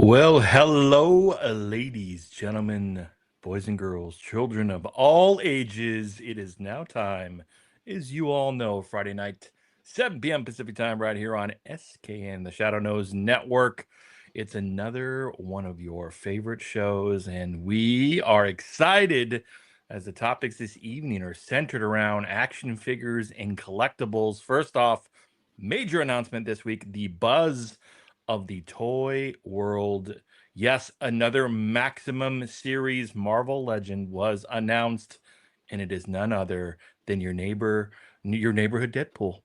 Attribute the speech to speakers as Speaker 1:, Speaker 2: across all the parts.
Speaker 1: Well, hello, ladies, gentlemen, boys and girls, children of all ages. It is now time, as you all know, Friday night, 7 p.m. Pacific time, right here on SKN, the Shadow Nose Network. It's another one of your favorite shows, and we are excited as the topics this evening are centered around action figures and collectibles. First off, major announcement this week, the buzz of the toy world. Yes, another Maximum series Marvel Legend was announced, and it is none other than your neighborhood Deadpool.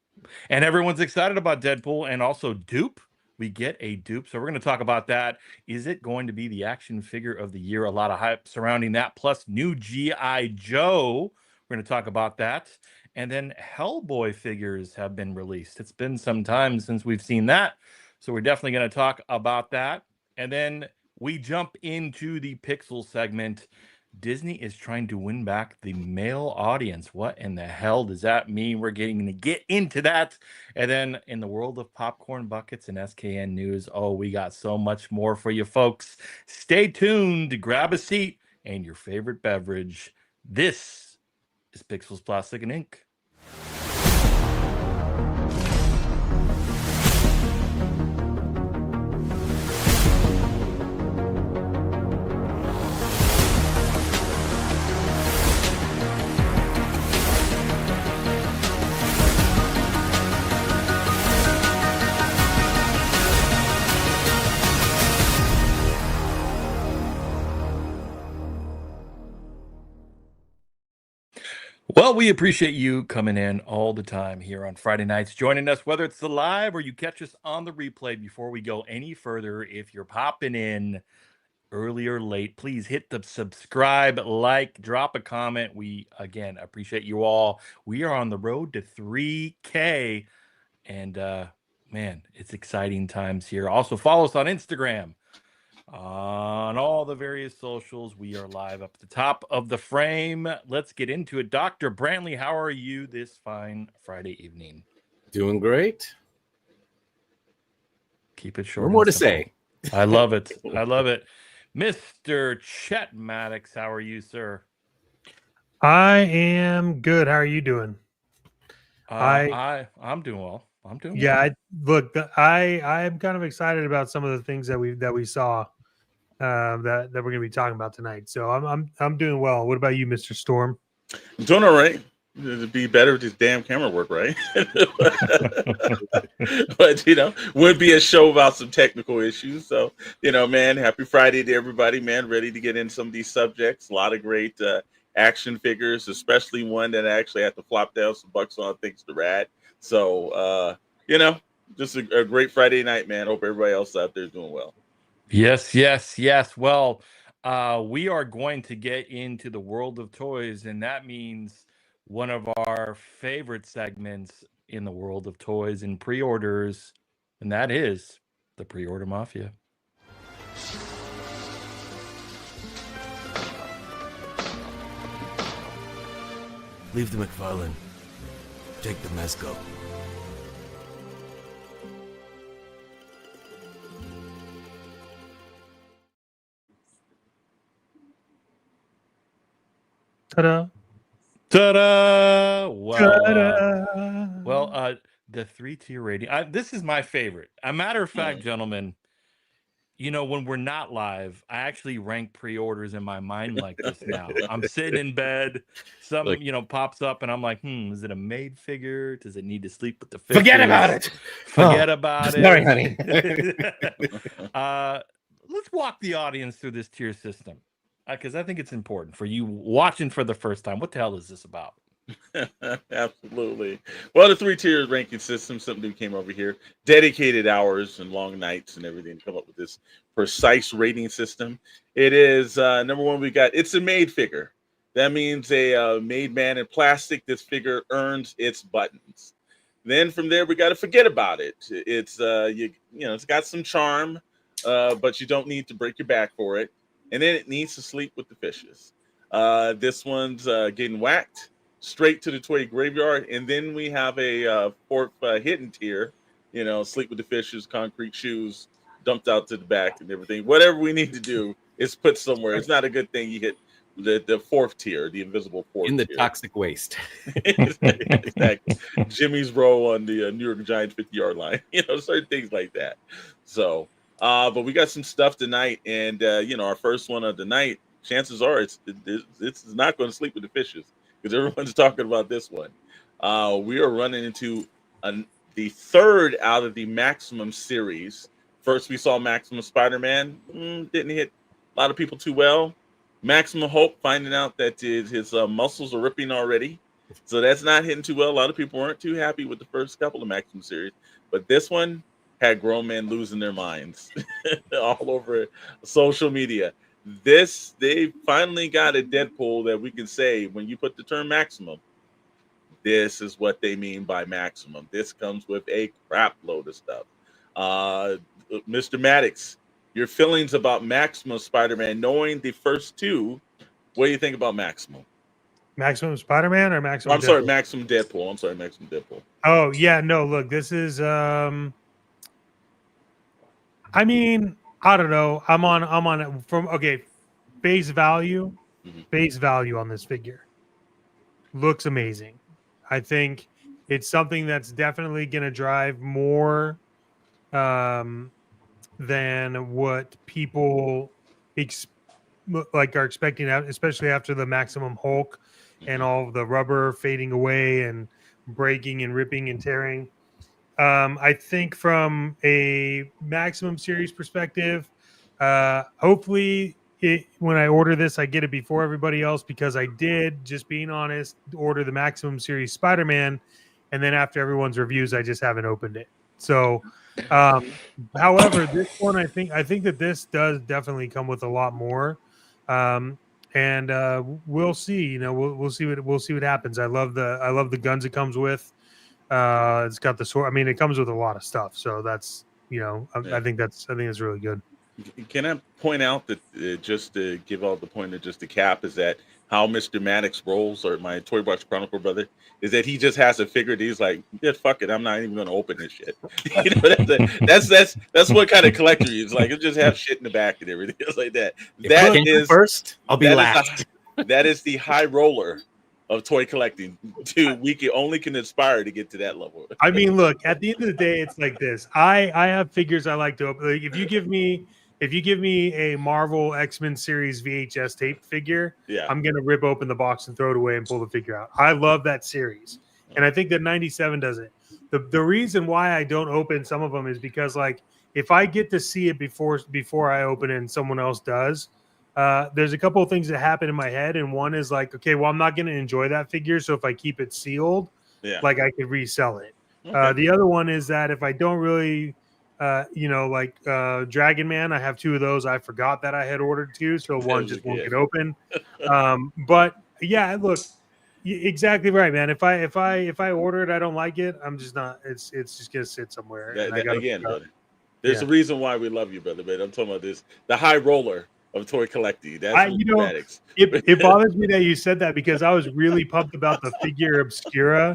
Speaker 1: And everyone's excited about Deadpool and also Dupe. We get a dupe. So we're going to talk about that. Is it going to be the action figure of the year? A lot of hype surrounding that, plus new G.I. Joe. We're going to talk about that. And then Hellboy figures have been released. It's been some time since we've seen that. So we're definitely going to talk about that. And then we jump into the Pixel segment. Disney is trying to win back the male audience. What in the hell does that mean? We're getting to get into that. And then in the world of popcorn buckets and SKN news, oh, we got so much more for you folks. Stay tuned, grab a seat and your favorite beverage. This is Pixels, Plastic, and Ink. Well, we appreciate you coming in all the time here on Friday nights, joining us, whether it's the live or you catch us on the replay. Before we go any further, if you're popping in early or late, please hit the subscribe, like, drop a comment. We, again, appreciate you all. We are on the road to 3K, and man, it's exciting times here. Also, follow us on Instagram. On all the various socials, we are live up at the top of the frame. Let's get into it. Dr. Brantley, how are you this fine Friday evening?
Speaker 2: Doing great.
Speaker 1: Keep it short.
Speaker 2: No more to say.
Speaker 1: I love it. I love it. Mr. Chet Maddox, how are you, sir?
Speaker 3: I am good. How are you doing?
Speaker 1: I'm doing well. I'm doing
Speaker 3: well. Look, I'm kind of excited about some of the things that we saw that we're going to be talking about tonight. So I'm doing well. What about you, Mr. Storm?
Speaker 4: I'm doing all right. It'd be better if this damn camera work, right? But would be a show about some technical issues. So man, happy Friday to everybody, man. Ready to get into some of these subjects. A lot of great action figures, especially one that I actually had to flop down some bucks on, thanks to Rad. So just a great Friday night, man. Hope everybody else out there is doing well.
Speaker 1: Yes. Well, we are going to get into the world of toys, and that means one of our favorite segments in the world of toys and pre-orders, and that is the Pre-Order Mafia.
Speaker 5: Leave the McFarlane. Take the mezcal.
Speaker 3: Ta-da.
Speaker 1: Ta-da! Well, the 3-tier rating. This is my favorite. A matter of fact, gentlemen, when we're not live, I actually rank pre-orders in my mind like this now. I'm sitting in bed, pops up, and I'm like, is it a made figure? Does it need to sleep with the fishes?
Speaker 2: Forget about it.
Speaker 1: Forget about it.
Speaker 2: Sorry, honey.
Speaker 1: Let's walk the audience through this tier system, because I think it's important for you watching for the first time. What the hell is this about?
Speaker 4: Absolutely. Well, the 3-tier ranking system, something that came over here, dedicated hours and long nights and everything to come up with this precise rating system. It is number one. It's a made figure. That means a made man in plastic. This figure earns its buttons. Then from there, we got to forget about it. It's it's got some charm, but you don't need to break your back for it. And then it needs to sleep with the fishes. This one's getting whacked straight to the toy graveyard. And then we have a fourth hidden tier, sleep with the fishes, concrete shoes, dumped out to the back and everything. Whatever we need to do is put somewhere. It's not a good thing you hit the fourth tier, the invisible fourth
Speaker 2: In the
Speaker 4: tier.
Speaker 2: toxic waste.
Speaker 4: Exactly. Jimmy's row on the New York Giants 50-yard line. Certain things like that. So, but we got some stuff tonight, and our first one of the night. Chances are it's not going to sleep with the fishes because everyone's talking about this one. We are running into the third out of the Maximum series. First, we saw Maximum Spider-Man. Didn't hit a lot of people too well. Maximum Hope, finding out that his muscles are ripping already. So that's not hitting too well. A lot of people weren't too happy with the first couple of Maximum series. But this one had grown men losing their minds all over social media. They finally got a Deadpool that we can say, when you put the term Maximum, this is what they mean by Maximum. This comes with a crap load of stuff. Mr. Maddox, your feelings about Maximum Spider-Man, knowing the first two, what do you think about Maximum?
Speaker 3: Maximum Spider-Man or Maximum?
Speaker 4: I'm sorry, Maximum Deadpool. Maximum Deadpool.
Speaker 3: Oh yeah, no. Look, this is. I mean, I don't know. I'm on from base value. Base value on this figure looks amazing. I think it's something that's definitely going to drive more than what people are expecting, especially after the Maximum Hulk and all of the rubber fading away and breaking and ripping and tearing. I think from a Maximum series perspective, hopefully when I order this, I get it before everybody else, because I did, just being honest, order the Maximum series Spider-Man, and then after everyone's reviews, I just haven't opened it. So, however, this one, I think that this does definitely come with a lot more, and we'll see. We'll see what happens. I love the guns it comes with. It's got the sword. I mean, it comes with a lot of stuff. So that's I think that's really good.
Speaker 4: Can I point out that just to give all the point of just the cap is that how Mr. Maddox rolls, or my Toy Box Chronicle brother, is that he just has a figure that he's like, yeah, fuck it, I'm not even going to open this shit. That's what kind of collector he is. Like, he'll just have shit in the back and everything else like that. That is
Speaker 2: first. I'll be last.
Speaker 4: That is the high roller of toy collecting. We can aspire to get to that level.
Speaker 3: I mean, look, at the end of the day, it's like this. I have figures I like to open. Like, if you give me a Marvel X-Men series VHS tape figure, I'm gonna rip open the box and throw it away and pull the figure out. I love that series, and I think that 97 does it. The reason why I don't open some of them is because, like, if I get to see it before I open it and someone else does, there's a couple of things that happen in my head, and one is like, okay, well, I'm not going to enjoy that figure, so if I keep it sealed, like, I could resell it. Okay. The other one is that if I don't really, Dragon Man, I have two of those I forgot that I had ordered two, so one just won't get open. But yeah, look, exactly right, man. If I order it, I don't like it, I'm just not. It's just gonna sit somewhere.
Speaker 4: Brother. There's a reason why we love you, brother. But I'm talking about this, the high roller of toy collecting. That's
Speaker 3: it bothers me that you said that, because I was really pumped about the figure Obscura.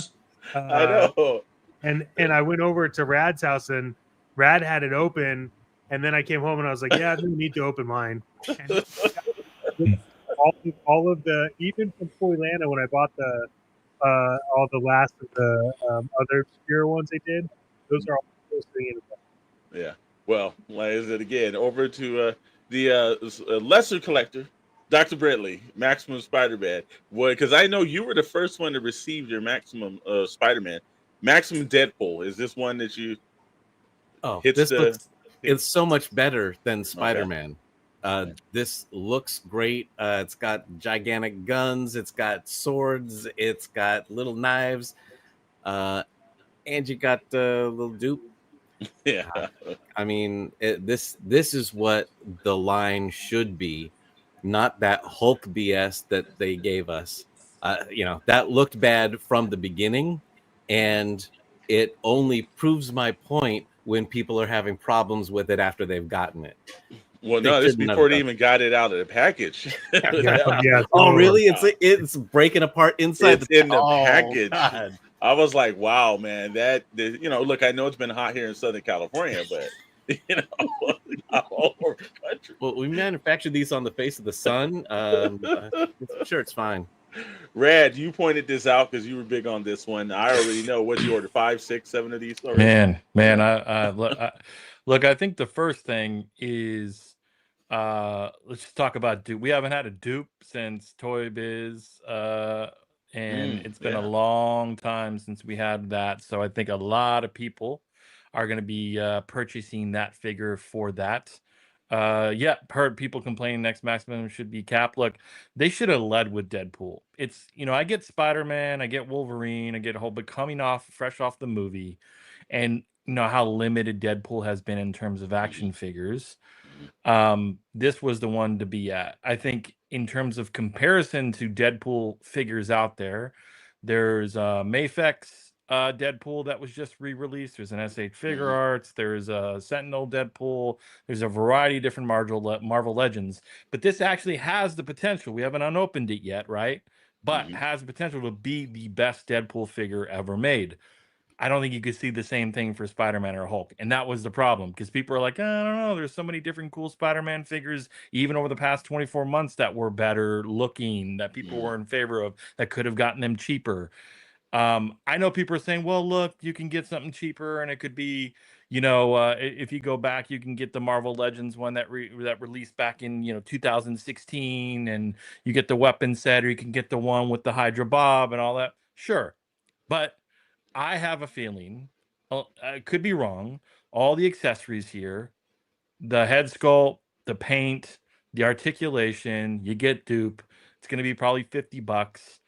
Speaker 4: I know.
Speaker 3: And I went over to Rad's house, and Rad had it open, and then I came home and I was like, yeah, I don't need to open mine. And all of the, even from Toylanta, when I bought all the last of the other Obscura ones they did, those are all sitting in the.
Speaker 4: Yeah. Well, like I said again, over to the lesser collector, Dr. Brentley, Maximum Spider-Man. Because I know you were the first one to receive your Maximum Spider-Man. Maximum Deadpool. Is this one that you?
Speaker 2: Oh, it's so much better than Spider-Man. Okay. This looks great. It's got gigantic guns. It's got swords. It's got little knives. And you got the little dupe.
Speaker 4: Yeah.
Speaker 2: I mean, this is what the line should be, not that Hulk BS that they gave us. That looked bad from the beginning, and it only proves my point when people are having problems with it after they've gotten it.
Speaker 4: Well, no, this before they even got it out of the package.
Speaker 2: Oh, really? It's breaking apart inside
Speaker 4: the package. God. I was like, wow, man, look, I know it's been hot here in Southern California, but you know, all over the country.
Speaker 2: Well, we manufactured these on the face of the sun. I'm sure it's fine.
Speaker 4: Rad, you pointed this out because you were big on this one. I already know what you ordered 5, 6, 7 of these stories.
Speaker 1: Man, look, I think the first thing is let's just talk about dupe. We haven't had a dupe since Toy Biz, and it's been a long time since we had that. So I think a lot of people are going to be purchasing that figure for that. Yeah, heard people complaining next Maximum should be Cap. Look, they should have led with Deadpool. It's, I get Spider-Man, I get Wolverine, I get Hulk, but coming fresh off the movie, and how limited Deadpool has been in terms of action figures. This was the one to be at. I think in terms of comparison to Deadpool figures out there, there's Mafex Deadpool that was just re-released. There's an SH Figure Arts. There's a Sentinel Deadpool. There's a variety of different Marvel Legends. But this actually has the potential. We haven't unopened it yet, right? But has the potential to be the best Deadpool figure ever made. I don't think you could see the same thing for Spider-Man or Hulk. And that was the problem, because people are like, I don't know, there's so many different cool Spider-Man figures, even over the past 24 months, that were better looking, that people were in favor of, that could have gotten them cheaper. I know people are saying, well, look, you can get something cheaper, and it could be, if you go back, you can get the Marvel Legends one that released back in 2016, and you get the weapon set, or you can get the one with the Hydra Bob and all that. Sure, but I have a feeling, I could be wrong, all the accessories here, the head sculpt, the paint, the articulation, you get dupe. It's going to be probably $50.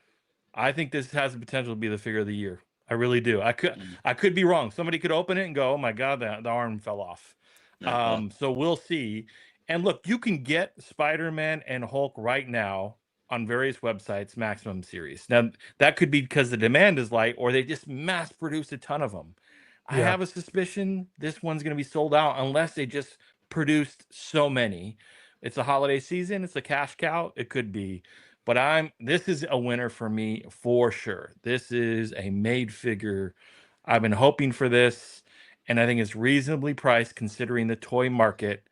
Speaker 1: I think this has the potential to be the figure of the year. I really do. I could be wrong. Somebody could open it and go, "Oh my God, the arm fell off." So we'll see. And look, you can get Spider-Man and Hulk right now on various websites, Maximum series. Now, that could be because the demand is light, or they just mass produce a ton of them. I have a suspicion this one's going to be sold out unless they just produced so many. It's a holiday season. It's a cash cow. It could be. But this is a winner for me for sure. This is a made figure. I've been hoping for this, and I think it's reasonably priced considering the toy market.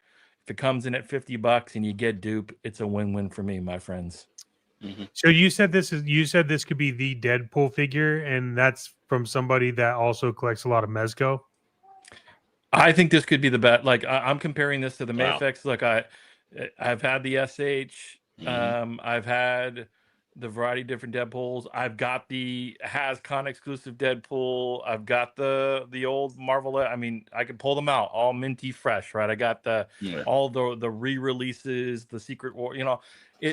Speaker 1: If it comes in at $50 and you get dupe, it's a win-win for me, my friends.
Speaker 3: So you said this could be the Deadpool figure, and that's from somebody that also collects a lot of Mezco.
Speaker 1: I think this could be the best. Like I'm comparing this to the Mafex. Look, I've had the SH. I've had the variety of different Deadpools. I've got the HasCon exclusive Deadpool. I've got the old Marvel. I mean, I can pull them out all minty fresh, right? I got all the re-releases, the Secret War.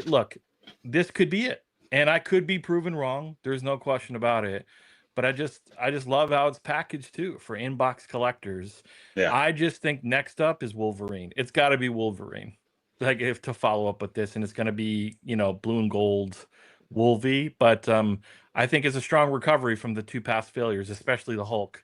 Speaker 1: Look, this could be it, and I could be proven wrong. There's no question about it. But I just love how it's packaged too for inbox collectors. Yeah. I just think next up is Wolverine. It's got to be Wolverine. Like if to follow up with this, and it's going to be blue and gold Wolvie. But I think it's a strong recovery from the two past failures, especially the Hulk,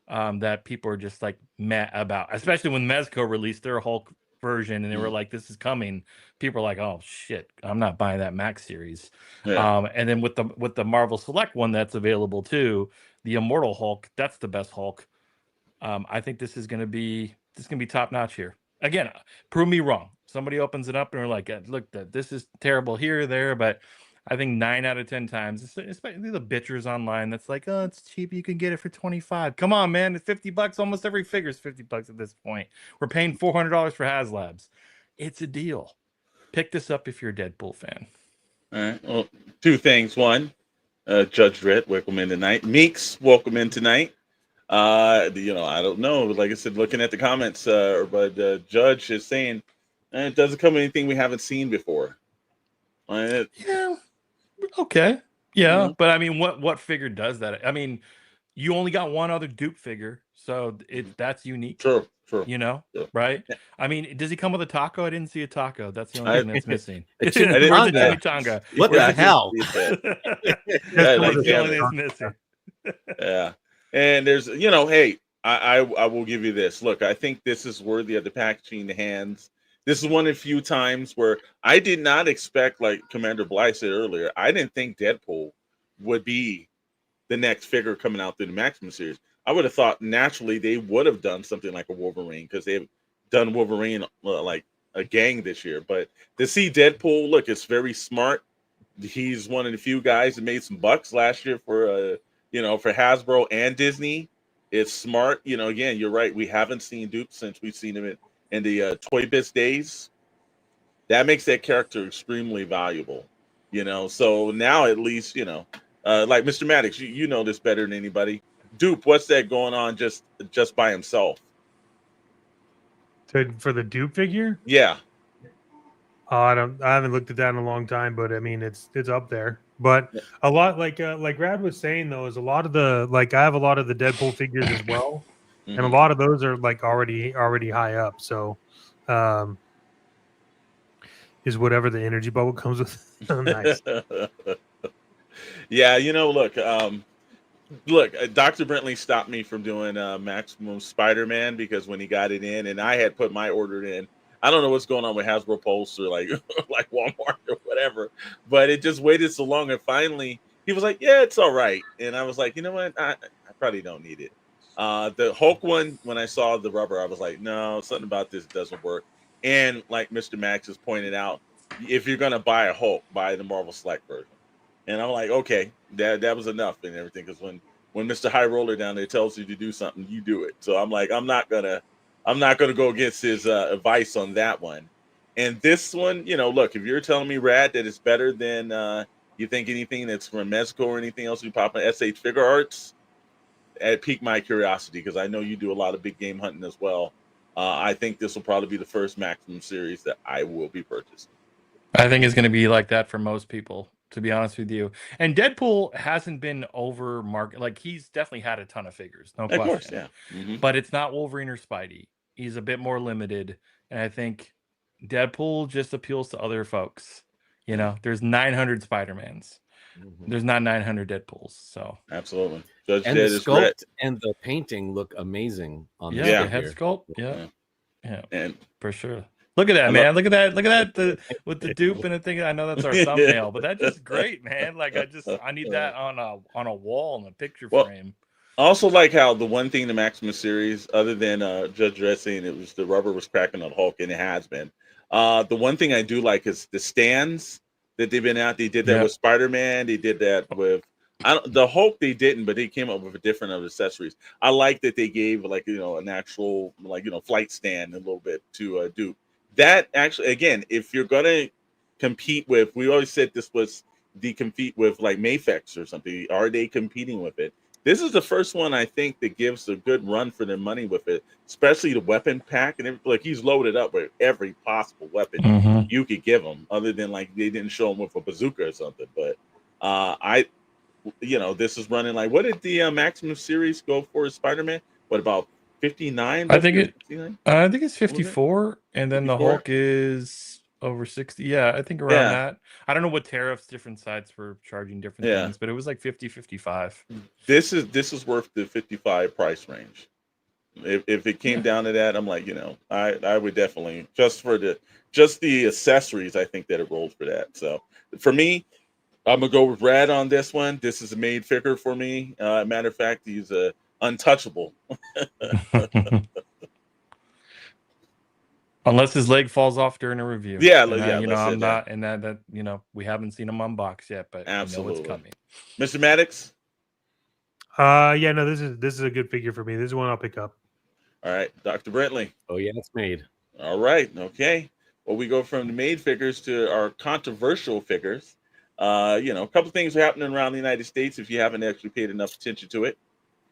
Speaker 1: that people are just like meh about. Especially when Mezco released their Hulk version, and they were like, "This is coming." People are like, "Oh shit, I'm not buying that Max series." Yeah. And then with the Marvel Select one that's available too, the Immortal Hulk, that's the best Hulk. I think this is going to be top notch here. Again, prove me wrong. Somebody opens it up and they're like, "Look, this is terrible here or there," but I think 9 out of 10 times, especially the bitchers online, that's like, "Oh, it's cheap. You can get it for $25." Come on, man. It's $50. Almost every figure is $50 at this point. We're paying $400 for HasLabs. It's a deal. Pick this up if you're a Deadpool fan.
Speaker 4: All right. Well, two things. One, Judge Dredd, welcome in tonight. Meeks, welcome in tonight. I don't know. Like I said, looking at the comments, but Judge is saying it doesn't come with anything we haven't seen before.
Speaker 1: Yeah. Okay. Yeah, but I mean, what figure does that? I mean, you only got one other Duke figure, so that's unique.
Speaker 4: True.
Speaker 1: Right? Yeah. I mean, does he come with a taco? I didn't see a taco. That's the only thing that's missing.
Speaker 2: Where's the chimichanga? What the hell?
Speaker 1: That's the only thing that's missing.
Speaker 4: Yeah. And there's, hey, I will give you this. Look, I think this is worthy of the packaging, the hands. This is one of the few times where I did not expect, like Commander Bly said earlier, I didn't think Deadpool would be the next figure coming out through the Maximum series. I would have thought naturally they would have done something like a Wolverine because they've done Wolverine like a gang this year. But to see Deadpool, look, it's very smart. He's one of the few guys that made some bucks last year for for Hasbro and Disney. It's smart. Again, you're right. We haven't seen Duke since we've seen him in the Toy Biz days. That makes that character extremely valuable. So now at least, like Mr. Maddox, you know this better than anybody. Dupe, what's that going on just by himself?
Speaker 3: For the Dupe figure?
Speaker 4: Yeah.
Speaker 3: I haven't looked at that in a long time, but I mean it's up there. But a lot like Rad was saying though, is a lot of the I have a lot of the Deadpool figures as well. And a lot of those are already high up. So is whatever the energy bubble comes with. Oh, nice.
Speaker 4: Yeah, look, Dr. Brentley stopped me from doing Maximum Spider-Man because when he got it in and I had put my order in, I don't know what's going on with Hasbro Pulse or like Walmart or whatever, but it just waited so long. And finally he was like, yeah, it's all right. And I was like, you know what? I probably don't need it. The Hulk one, when I saw the rubber, I was like, no, something about this doesn't work. And like Mr. Max has pointed out, if you're going to buy a Hulk, buy the Marvel Select version. And I'm like, okay, that was enough and everything. Because when Mr. High Roller down there tells you to do something, you do it. So I'm like, I'm not gonna go against his advice on that one. And this one, look, if you're telling me, Rad, that it's better than you think anything that's from Mezco or anything else you pop on SH Figure Arts, it piqued my curiosity because I know you do a lot of big game hunting as well. I think this will probably be the first Maximum series that I will be purchasing.
Speaker 1: I think it's going to be like that for most people, to be honest with you. And Deadpool hasn't been over market. Like, he's definitely had a ton of figures, no question.
Speaker 4: Of course, yeah. Mm-hmm.
Speaker 1: But it's not Wolverine or Spidey. He's a bit more limited. And I think Deadpool just appeals to other folks. There's 900 Spider-Mans. There's not 900 Deadpools. So
Speaker 4: absolutely. Judge
Speaker 2: and the sculpt and the painting look amazing on
Speaker 1: the head sculpt. Yeah. And for sure. Look at that, man. Look at that. With the dupe and the thing. I know that's our thumbnail, but that's just great, man. Like I need that on a wall in a picture frame.
Speaker 4: I also like how the one thing in the Maximum series, other than Judge Dredd saying it was the rubber was cracking on Hulk, and it has been. The one thing I do like is the stands that they've been out. They did that with Spider-Man. They did that with the Hulk. They didn't, but they came up with a different of accessories. I like that they gave an actual flight stand a little bit to Duke. That actually, again, if you're gonna compete with, we always said this was the compete with like Mafex or something. Are they competing with it? This is the first one I think that gives a good run for their money with it, especially the weapon pack. And he's loaded up with every possible weapon you could give him, other than they didn't show him with a bazooka or something. But this is running what did the Maximum series go for? Spider-Man? What about 59?
Speaker 1: I think it's 54, and then 54? The Hulk is over 60. Yeah, I think around that. I don't know what tariffs different sites were charging different things, but it was 50, 55.
Speaker 4: This is worth the 55 price range. If it came down to that, I'm like, I would definitely just the accessories. I think that it rolls for that. So for me, I'm gonna go with Rad on this one. This is a made figure for me. Matter of fact, he's untouchable.
Speaker 1: Unless his leg falls off during a review. I'm not, and that we haven't seen him unbox yet, but
Speaker 4: absolutely,
Speaker 1: it's coming.
Speaker 4: Mr. Maddox.
Speaker 3: No, this is a good figure for me. This is one I'll pick up.
Speaker 4: All right, Dr. Brentley.
Speaker 2: Oh yeah, it's made.
Speaker 4: All right, okay. Well, we go from the made figures to our controversial figures. A couple things are happening around the United States. If you haven't actually paid enough attention to it,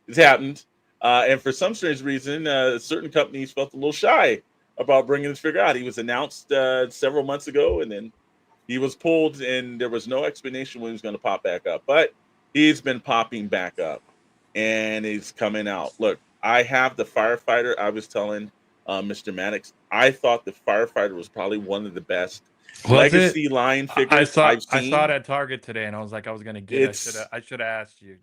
Speaker 4: it's happened. And for some strange reason, certain companies felt a little shy about bringing this figure out. He was announced several months ago, and then he was pulled, and there was no explanation when he was going to pop back up. But he's been popping back up, and he's coming out. Look, I have the Firefighter. I was telling Mr. Maddox, I thought the Firefighter was probably one of the best legacy line figures I've seen.
Speaker 1: I saw it at Target today, and I was like, I was going to get it. I should have asked you.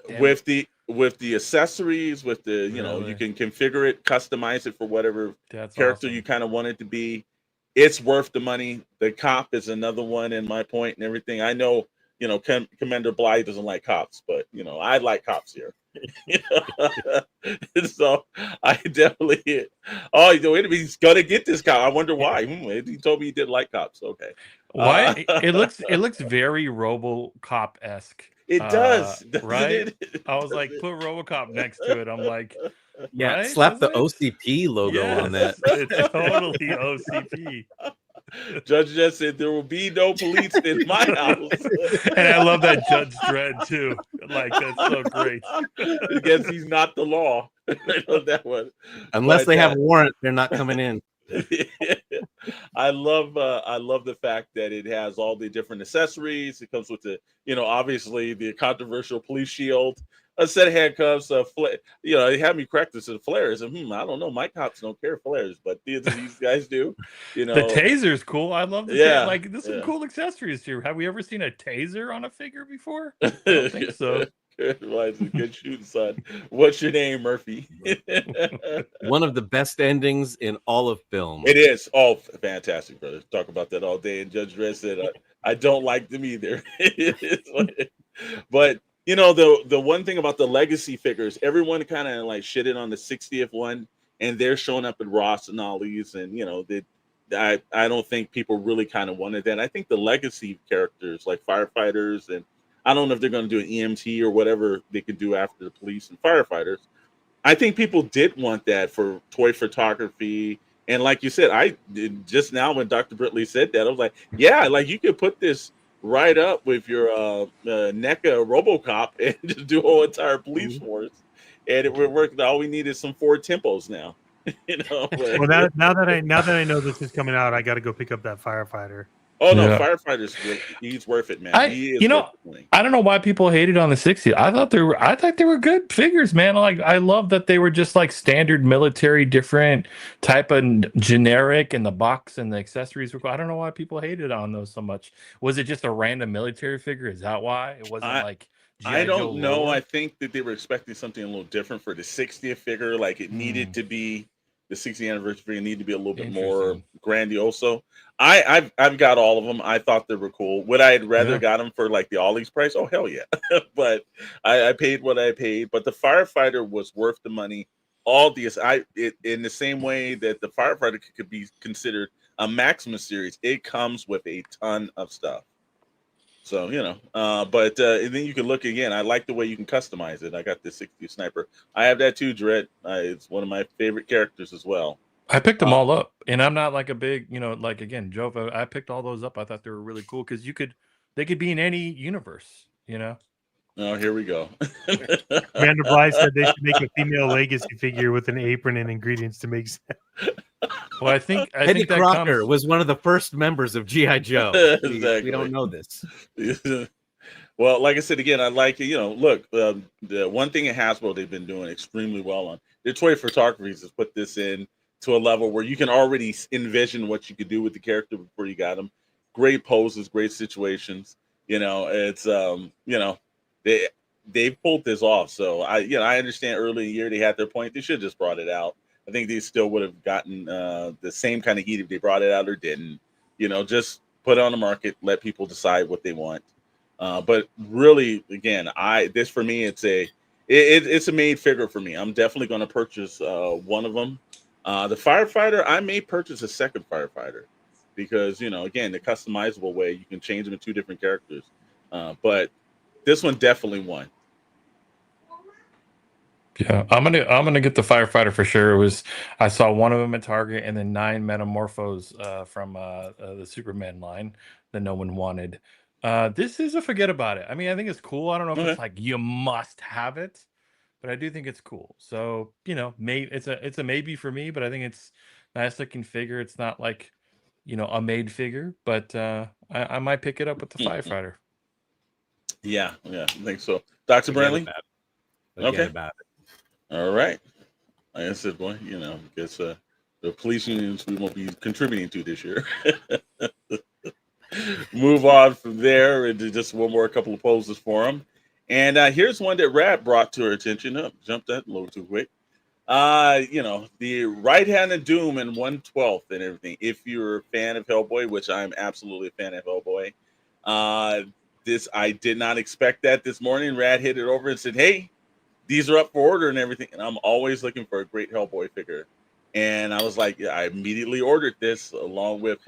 Speaker 4: With the accessories, with the you can configure it, customize it for whatever character you kind of want it to be. It's worth the money. The cop is another one in my point and everything. I know Commander Bly doesn't like cops, but I like cops here. So I definitely. Oh, wait a minute, he's gonna get this cop. I wonder why. He told me he didn't like cops. Okay.
Speaker 1: Why it looks very RoboCop-esque.
Speaker 4: It does, doesn't
Speaker 1: right?
Speaker 4: it?
Speaker 1: I was like, put RoboCop next to it. I'm like,
Speaker 2: Yeah,
Speaker 1: right?
Speaker 2: slap the
Speaker 1: Doesn't it?
Speaker 2: OCP logo on that.
Speaker 1: Yes, it's totally OCP.
Speaker 4: Judge just said there will be no police in my house.
Speaker 1: And I love that Judge Dredd too. Like, that's so great.
Speaker 4: I guess he's not the law. I know that one.
Speaker 2: Unless
Speaker 4: But,
Speaker 2: they have a warrant, they're not coming in.
Speaker 4: I love the fact that it has all the different accessories. It comes with the, obviously the controversial police shield, a set of handcuffs, they had me crack this at flares. And I don't know, my cops don't care flares, but these guys do.
Speaker 1: The taser's cool. I love the like there's some cool accessories here. Have we ever seen a taser on a figure before? I don't think so.
Speaker 4: Good shooting, son. What's your name, Murphy?
Speaker 2: One of the best endings in all of film.
Speaker 4: It is. Oh, fantastic, brother. Talk about that all day. And Judge Dredd said, I don't like them either. But, the one thing about the legacy figures, everyone kind of like shitted on the 60th one, and they're showing up at Ross and all these. And, I don't think people really kind of wanted that. I think the legacy characters like firefighters, and I don't know if they're going to do an EMT or whatever they can do after the police and firefighters. I think people did want that for toy photography. And like you said, I did just now when Dr. Britley said that, I was like, yeah, like you could put this right up with your NECA RoboCop and just do a whole entire police force. And it would work. All we need is some Ford Tempos now.
Speaker 3: Well, now that I know this is coming out, I got to go pick up that firefighter.
Speaker 4: Oh no, Firefighter's great. He's worth it, man.
Speaker 1: I don't know why people hated on the 60s. I thought they were good figures, man. Like, I love that they were just like standard military, different type of generic, and the box and the accessories were cool. I don't know why people hated on those so much. Was it just a random military figure? Is that why it wasn't like?
Speaker 4: I don't know. I think that they were expecting something a little different for the 60th figure. Like it needed to be the 60th anniversary figure needed to be a little bit more grandioso. I've got all of them. I thought they were cool. Would I had rather got them for like the Ollie's price? Oh hell yeah! But I paid what I paid. But the firefighter was worth the money. All these, in the same way that the firefighter could be considered a Maximum series, it comes with a ton of stuff. So but and then you can look again. I like the way you can customize it. I got the 60th sniper. I have that too, Dredd. It's one of my favorite characters as well.
Speaker 1: I picked them all up, and I'm not like a big, like again, Jova. I picked all those up. I thought they were really cool because they could be in any universe,
Speaker 4: Oh, here we go.
Speaker 3: Commander Bly said they should make a female legacy figure with an apron and ingredients to make sense.
Speaker 1: Well, I think
Speaker 2: Eddie
Speaker 1: that
Speaker 2: Crocker was one of the first members of G.I. Joe.
Speaker 4: Exactly.
Speaker 2: We don't know this.
Speaker 4: Well, like I said again, I like it. Look, the one thing at Hasbro they've been doing extremely well on their toy photography is put this in to a level where you can already envision what you could do with the character before you got them. Great poses, great situations. It's they pulled this off. So I understand early in the year they had their point. They should have just brought it out. I think they still would have gotten the same kind of heat if they brought it out or didn't. Just put it on the market, let people decide what they want. But really, again, this for me, it's a made figure for me. I'm definitely going to purchase one of them. The firefighter, I may purchase a second firefighter because again, the customizable way you can change them in two different characters. But this one definitely won.
Speaker 1: Yeah, I'm gonna get the firefighter for sure. I saw one of them at Target, and then 9 Metamorphos from the Superman line that no one wanted. This is a forget about it. I mean, I think it's cool. I don't know if it's like you must have it, but I do think it's cool. So maybe it's a maybe for me, but I think it's a nice looking figure. It's not like a made figure, but I might pick it up with the firefighter.
Speaker 4: Yeah, I think so. Dr. Brantley?
Speaker 2: Forget about it.
Speaker 4: All right. Like I said, boy, because the police unions we won't be contributing to this year. Move on from there into just one more couple of poses for him. And here's one that Rat brought to our attention. Jumped that a little too quick. The right hand of Doom and 1/12 and everything. If you're a fan of Hellboy, which I'm absolutely a fan of Hellboy, I did not expect that this morning. Rad hit it over and said, "Hey, these are up for order and everything." And I'm always looking for a great Hellboy figure. And I was like, yeah, I immediately ordered this along with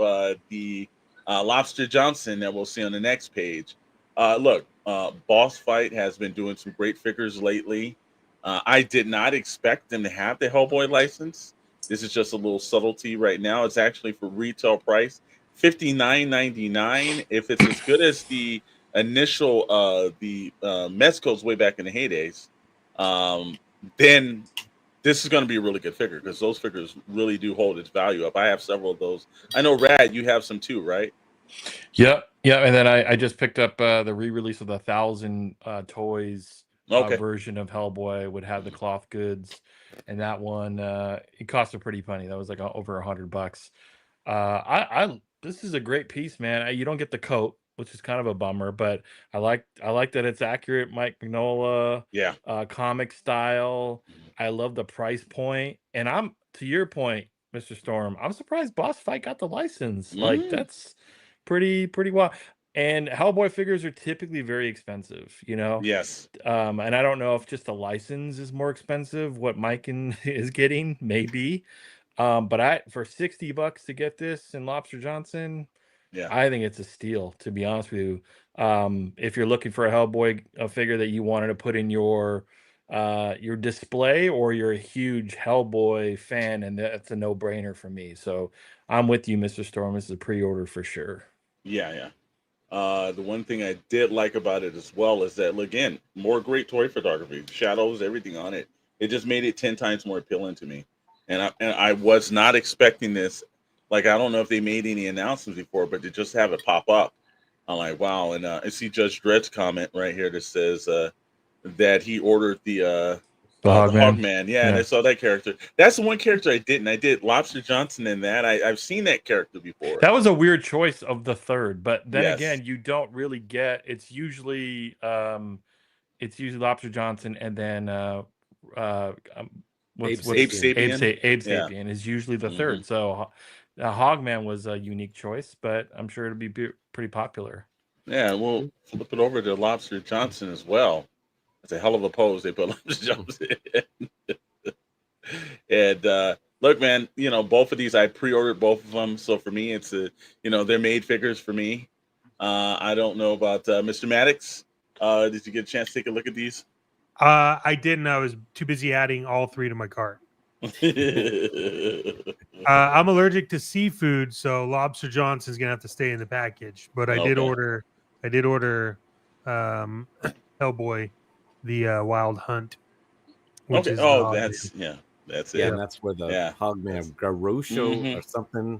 Speaker 4: the Lobster Johnson that we'll see on the next page. Look, Boss Fight has been doing some great figures lately. I did not expect them to have the Hellboy license. This is just a little subtlety right now. It's actually for retail price $59.99. If it's as good as the initial Mezcos way back in the heydays, then this is going to be a really good figure because those figures really do hold its value up. I have several of those. I know, Rad, you have some too, right?
Speaker 1: Yep. Yeah. And then I just picked up the re-release of the 1,000 Toys
Speaker 4: Okay.
Speaker 1: version of Hellboy. Would have the cloth goods, and that one it cost a pretty penny. That was like over $100. I this is a great piece, man. You don't get the coat, which is kind of a bummer, but I like that it's accurate Mike Mignola
Speaker 4: Yeah.
Speaker 1: comic style. I love the price point, and I'm to your point, Mr. Storm. I'm surprised Boss Fight got the license. Like that's pretty wild. And Hellboy figures are typically very expensive, you know.
Speaker 4: Yes.
Speaker 1: And I don't know if just the license is more expensive. What Mike is getting, maybe. But for $60 to get this in Lobster Johnson,
Speaker 4: Yeah.
Speaker 1: I think it's a steal, to be honest with you. If you're looking for a Hellboy figure that you wanted to put in your display, or you're a huge Hellboy fan, and that's a no-brainer for me. So I'm with you, Mr. Storm. This is a pre-order for sure.
Speaker 4: Yeah. The one thing I did like about it as well is that, again, more great toy photography, shadows, everything on it. It just made it 10 times more appealing to me. And I was not expecting this. Like, I don't know if they made any announcements before, but to just have it pop up, I'm like, wow. And I see Judge Dredd's comment right here that says that he ordered the Hogman. Yeah, and I saw that character. That's the one character I didn't. I did Lobster Johnson in that. I've seen that character before.
Speaker 1: That was a weird choice of the third, but then
Speaker 4: Yes.
Speaker 1: again, you don't really get. It's usually Lobster Johnson, and then
Speaker 4: Abe Sapien.
Speaker 1: Abe Sapien is usually the third. So Hogman was a unique choice, but I'm sure it'll be pretty popular.
Speaker 4: Yeah, we'll flip it over to Lobster Johnson as well. It's a hell of a pose they put Lobster Johnson in. And look, man, both of these I pre-ordered both of them. So for me, it's they're made figures for me. I don't know about Mr. Maddox. Did you get a chance to take a look at these?
Speaker 3: I didn't. I was too busy adding all three to my cart. I'm allergic to seafood, so Lobster Johnson's gonna have to stay in the package. But I did order Hellboy, the Wild Hunt.
Speaker 2: Which
Speaker 4: is that's it.
Speaker 2: Yeah, and that's where the Hogman of Garosho or something.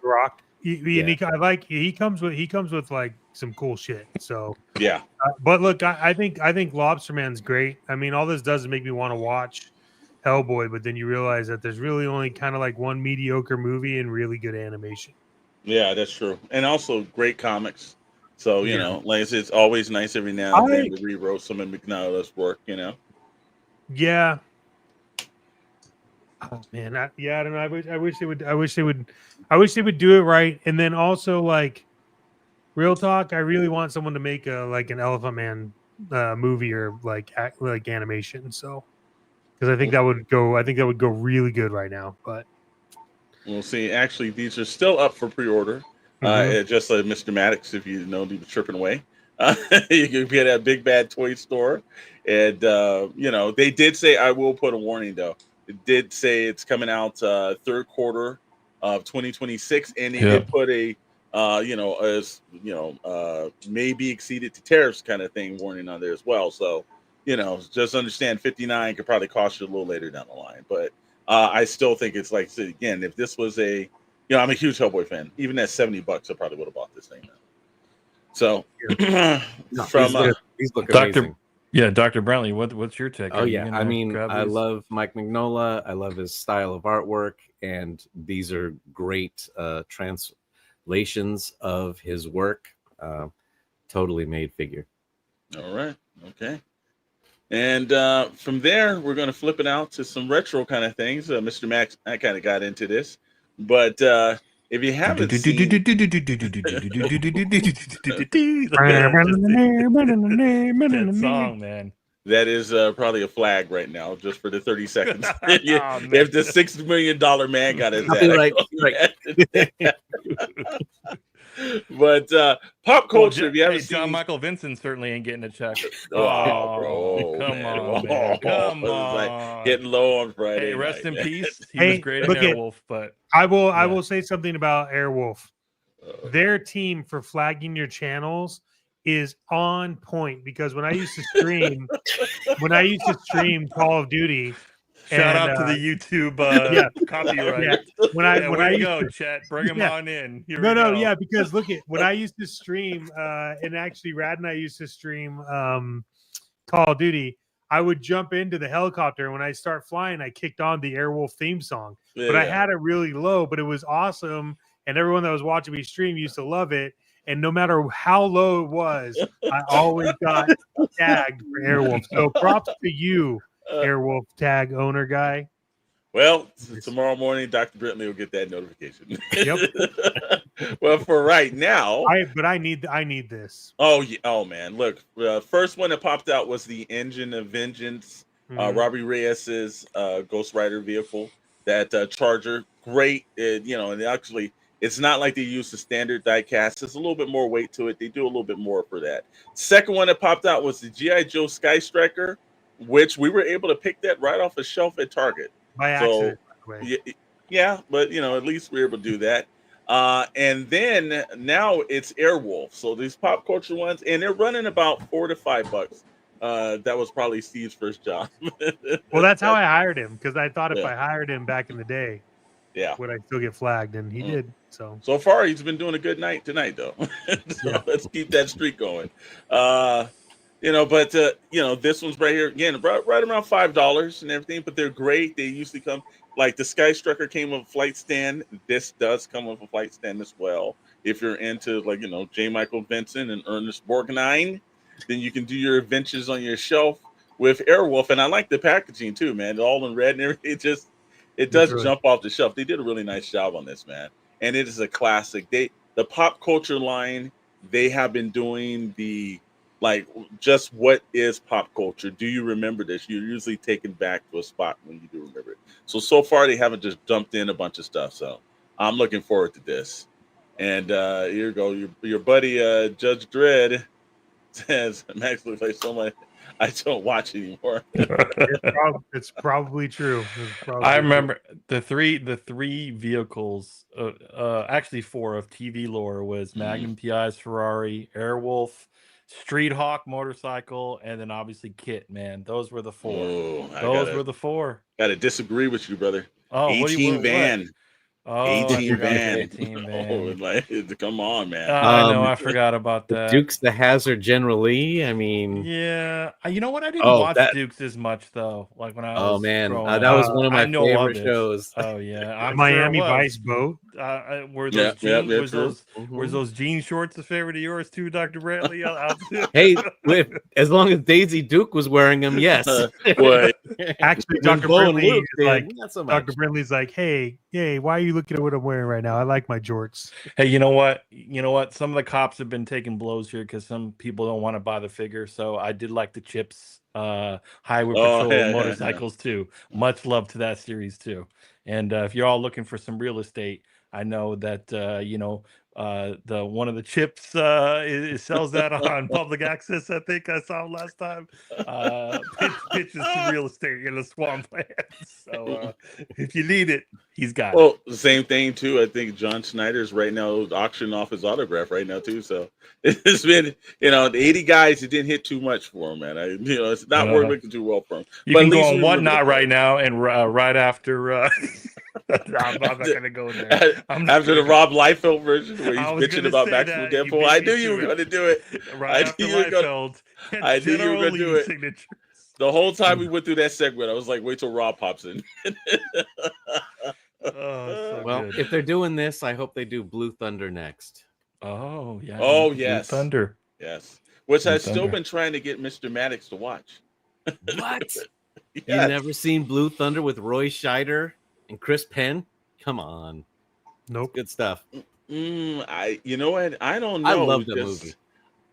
Speaker 3: Rock. He comes with like some cool shit. So
Speaker 4: yeah.
Speaker 3: But look, I think Lobster Man's great. I mean, all this does is make me want to watch Hellboy, but then you realize that there's really only kind of like one mediocre movie and really good animation.
Speaker 4: Yeah, that's true. And also great comics. So, like I said, it's always nice every now and then to rewrote some of McNally's work,
Speaker 3: Yeah. Oh man, I don't know. I wish they would do it right. And then also, like, real talk, I really want someone to make an Elephant Man movie or like animation. So, because I think that would go really good right now. But
Speaker 4: we'll see. Actually, these are still up for pre-order. Just like Mr. Maddox, if you know, he was tripping away. You can get at a Big Bad Toy Store, and they did say, I will put a warning though. It did say it's coming out third quarter of 2026, and they did put a may be exceeded to tariffs kind of thing warning on there as well. So just understand 59 could probably cost you a little later down the line, but I still think it's like, again, if this was I'm a huge Hellboy fan. Even at $70, I probably would have bought this thing now. So
Speaker 2: these look amazing.
Speaker 1: Dr. Brantley, what's your take?
Speaker 2: Oh yeah, I mean, I love Mike Mignola. I love his style of artwork, and these are great translations of his work. Totally made figure.
Speaker 4: All right, okay. And from there, we're going to flip it out to some retro kind of things. Mr. Max, I kind of got into this, but if you haven't seen,
Speaker 1: that song, man.
Speaker 4: that is probably a flag right now, just for the 30 seconds.
Speaker 1: Oh, man.
Speaker 4: If the $6 million man got his
Speaker 2: I'll be
Speaker 4: that, but pop culture. If you haven't
Speaker 1: John
Speaker 4: seen,
Speaker 1: Michael Vincent certainly ain't getting a check.
Speaker 4: wow, bro,
Speaker 1: Come
Speaker 4: man.
Speaker 1: on, man. Come
Speaker 4: It's
Speaker 1: on.
Speaker 4: like getting low on Friday.
Speaker 1: Hey, rest in
Speaker 4: night, man.
Speaker 1: peace. He
Speaker 3: Hey,
Speaker 1: was great in
Speaker 3: look at-
Speaker 1: Airwolf, but
Speaker 3: I
Speaker 1: Yeah.
Speaker 3: will say something about Airwolf. Their team for flagging your channels is on point, because when I used to stream Call of Duty,
Speaker 1: shout
Speaker 3: and,
Speaker 1: out to the YouTube
Speaker 3: yeah.
Speaker 1: copyright.
Speaker 3: yeah, when I
Speaker 1: Yeah,
Speaker 3: when
Speaker 1: way
Speaker 3: I
Speaker 1: to
Speaker 3: used
Speaker 1: go,
Speaker 3: to,
Speaker 1: chat. Bring him
Speaker 3: Yeah.
Speaker 1: on in. Here
Speaker 3: no
Speaker 1: we
Speaker 3: no
Speaker 1: go.
Speaker 3: yeah, because look at when I used to stream and actually Rad and I used to stream Call of Duty, I would jump into the helicopter, and when I start flying, I kicked on the Airwolf theme song. But I had it really low, but it was awesome, and everyone that was watching me stream used to love it. And no matter how low it was, I always got tagged for Airwolf. So props to you, Airwolf tag owner guy.
Speaker 4: Well, tomorrow morning, Dr. Brentley will get that notification.
Speaker 3: Yep.
Speaker 4: Well, for right now,
Speaker 3: I need this.
Speaker 4: oh yeah, oh man, look, first one that popped out was the Engine of Vengeance,
Speaker 3: Mhm.
Speaker 4: Robbie Reyes's Ghost Rider vehicle. That Charger, great, and actually, it's not like they use the standard die cast. There's a little bit more weight to it. They do a little bit more for that. Second one that popped out was the GI Joe Sky Striker, which we were able to pick that right off a shelf at Target.
Speaker 3: By
Speaker 4: So,
Speaker 3: accident, by the way.
Speaker 4: yeah, but at least we were able to do that. And then now it's Airwolf. So these pop culture ones, and they're running about $4 to $5. That was probably Steve's first job.
Speaker 3: Well, that's how I hired him, because I thought if
Speaker 4: Yeah.
Speaker 3: I hired him back in the day,
Speaker 4: Yeah.
Speaker 3: would I still get flagged? And he did. So
Speaker 4: far, he's been doing a good night tonight, though. So let's keep that streak going. But this one's right here again, right around $5 and everything. But they're great. They usually come like the Sky Striker came with a flight stand. This does come with a flight stand as well. If you're into J. Michael Vincent and Ernest Borgnine, then you can do your adventures on your shelf with Airwolf. And I like the packaging too, man. All in red and everything. It does jump off the shelf. They did a really nice job on this, man. And it is a classic. The pop culture line, they have been doing just what is pop culture? Do you remember this? You're usually taken back to a spot when you do remember it. So far, they haven't just dumped in a bunch of stuff. So I'm looking forward to this. And here you go. Your buddy, Judge Dredd, says, Max looks like someone I don't watch anymore.
Speaker 3: it's probably true.
Speaker 1: I remember the three vehicles, actually 4 of TV lore was Magnum PI's Ferrari, Airwolf, Street Hawk motorcycle, and then obviously Kit. Man, those were the 4.
Speaker 4: Oh,
Speaker 1: those were the 4.
Speaker 4: Gotta disagree with you, brother.
Speaker 1: Oh,
Speaker 4: 18 van.
Speaker 1: Oh,
Speaker 4: 18 van.
Speaker 1: 18
Speaker 4: Oh,
Speaker 1: van.
Speaker 4: come on, man.
Speaker 1: I know. I forgot about that.
Speaker 2: Dukes the Hazard General Lee. I mean,
Speaker 1: yeah. You know what? I didn't watch Dukes as much though. Like when I was.
Speaker 2: Oh man,
Speaker 1: growing
Speaker 2: that
Speaker 1: up.
Speaker 2: was one of my
Speaker 1: I know of
Speaker 2: favorite
Speaker 1: it.
Speaker 2: shows.
Speaker 1: Oh yeah, I'm
Speaker 3: Miami
Speaker 1: sure it was.
Speaker 3: Vice boat.
Speaker 1: Were those jeans?
Speaker 2: Mm-hmm.
Speaker 1: Was those jean shorts a favorite of yours too, Dr. Brantley?
Speaker 2: Hey, as long as Daisy Duke was wearing them, yes.
Speaker 3: Actually, Dr. Brinley is like,
Speaker 2: not so
Speaker 3: Dr. Brinley's like, hey, why are you looking at what I'm wearing right now? I like my jorts.
Speaker 1: Hey, you know what? Some of the cops have been taking blows here because some people don't want to buy the figure. So I did like the Chips Highway Patrol motorcycles too. Much love to that series too. And if you're all looking for some real estate, I know that the one of the Chips sells that on public access. I think I saw last time. Pitches some real estate in the swampland. So if you need it, he's got it.
Speaker 4: Well, the same thing too. I think John Snyder's right now auctioning off his autograph right now too. So it's been, the 80 guys, it didn't hit too much for him, man. It's not working too well for him.
Speaker 1: You can go on Whatnot right now, and right after. I'm not going to go there.
Speaker 4: After the Rob Liefeld version, where he's bitching about Maximum Deadpool, I knew you were going to do it.
Speaker 1: Right after Liefeld,
Speaker 4: I knew you were going to do it.
Speaker 1: Signatures.
Speaker 4: The whole time we went through that segment, I was like, wait till Rob pops in.
Speaker 2: Well, if they're doing this, I hope they do Blue Thunder next.
Speaker 1: Oh, yeah.
Speaker 4: Oh, yes.
Speaker 1: Blue Thunder.
Speaker 4: Yes. Which I've still been trying to get Mr. Maddox to watch.
Speaker 2: What?
Speaker 4: Yes.
Speaker 2: You never seen Blue Thunder with Roy Scheider and Chris Penn? Come on.
Speaker 3: Nope.
Speaker 2: Good stuff.
Speaker 4: You know what? I don't
Speaker 2: I
Speaker 4: know.
Speaker 2: love the movie.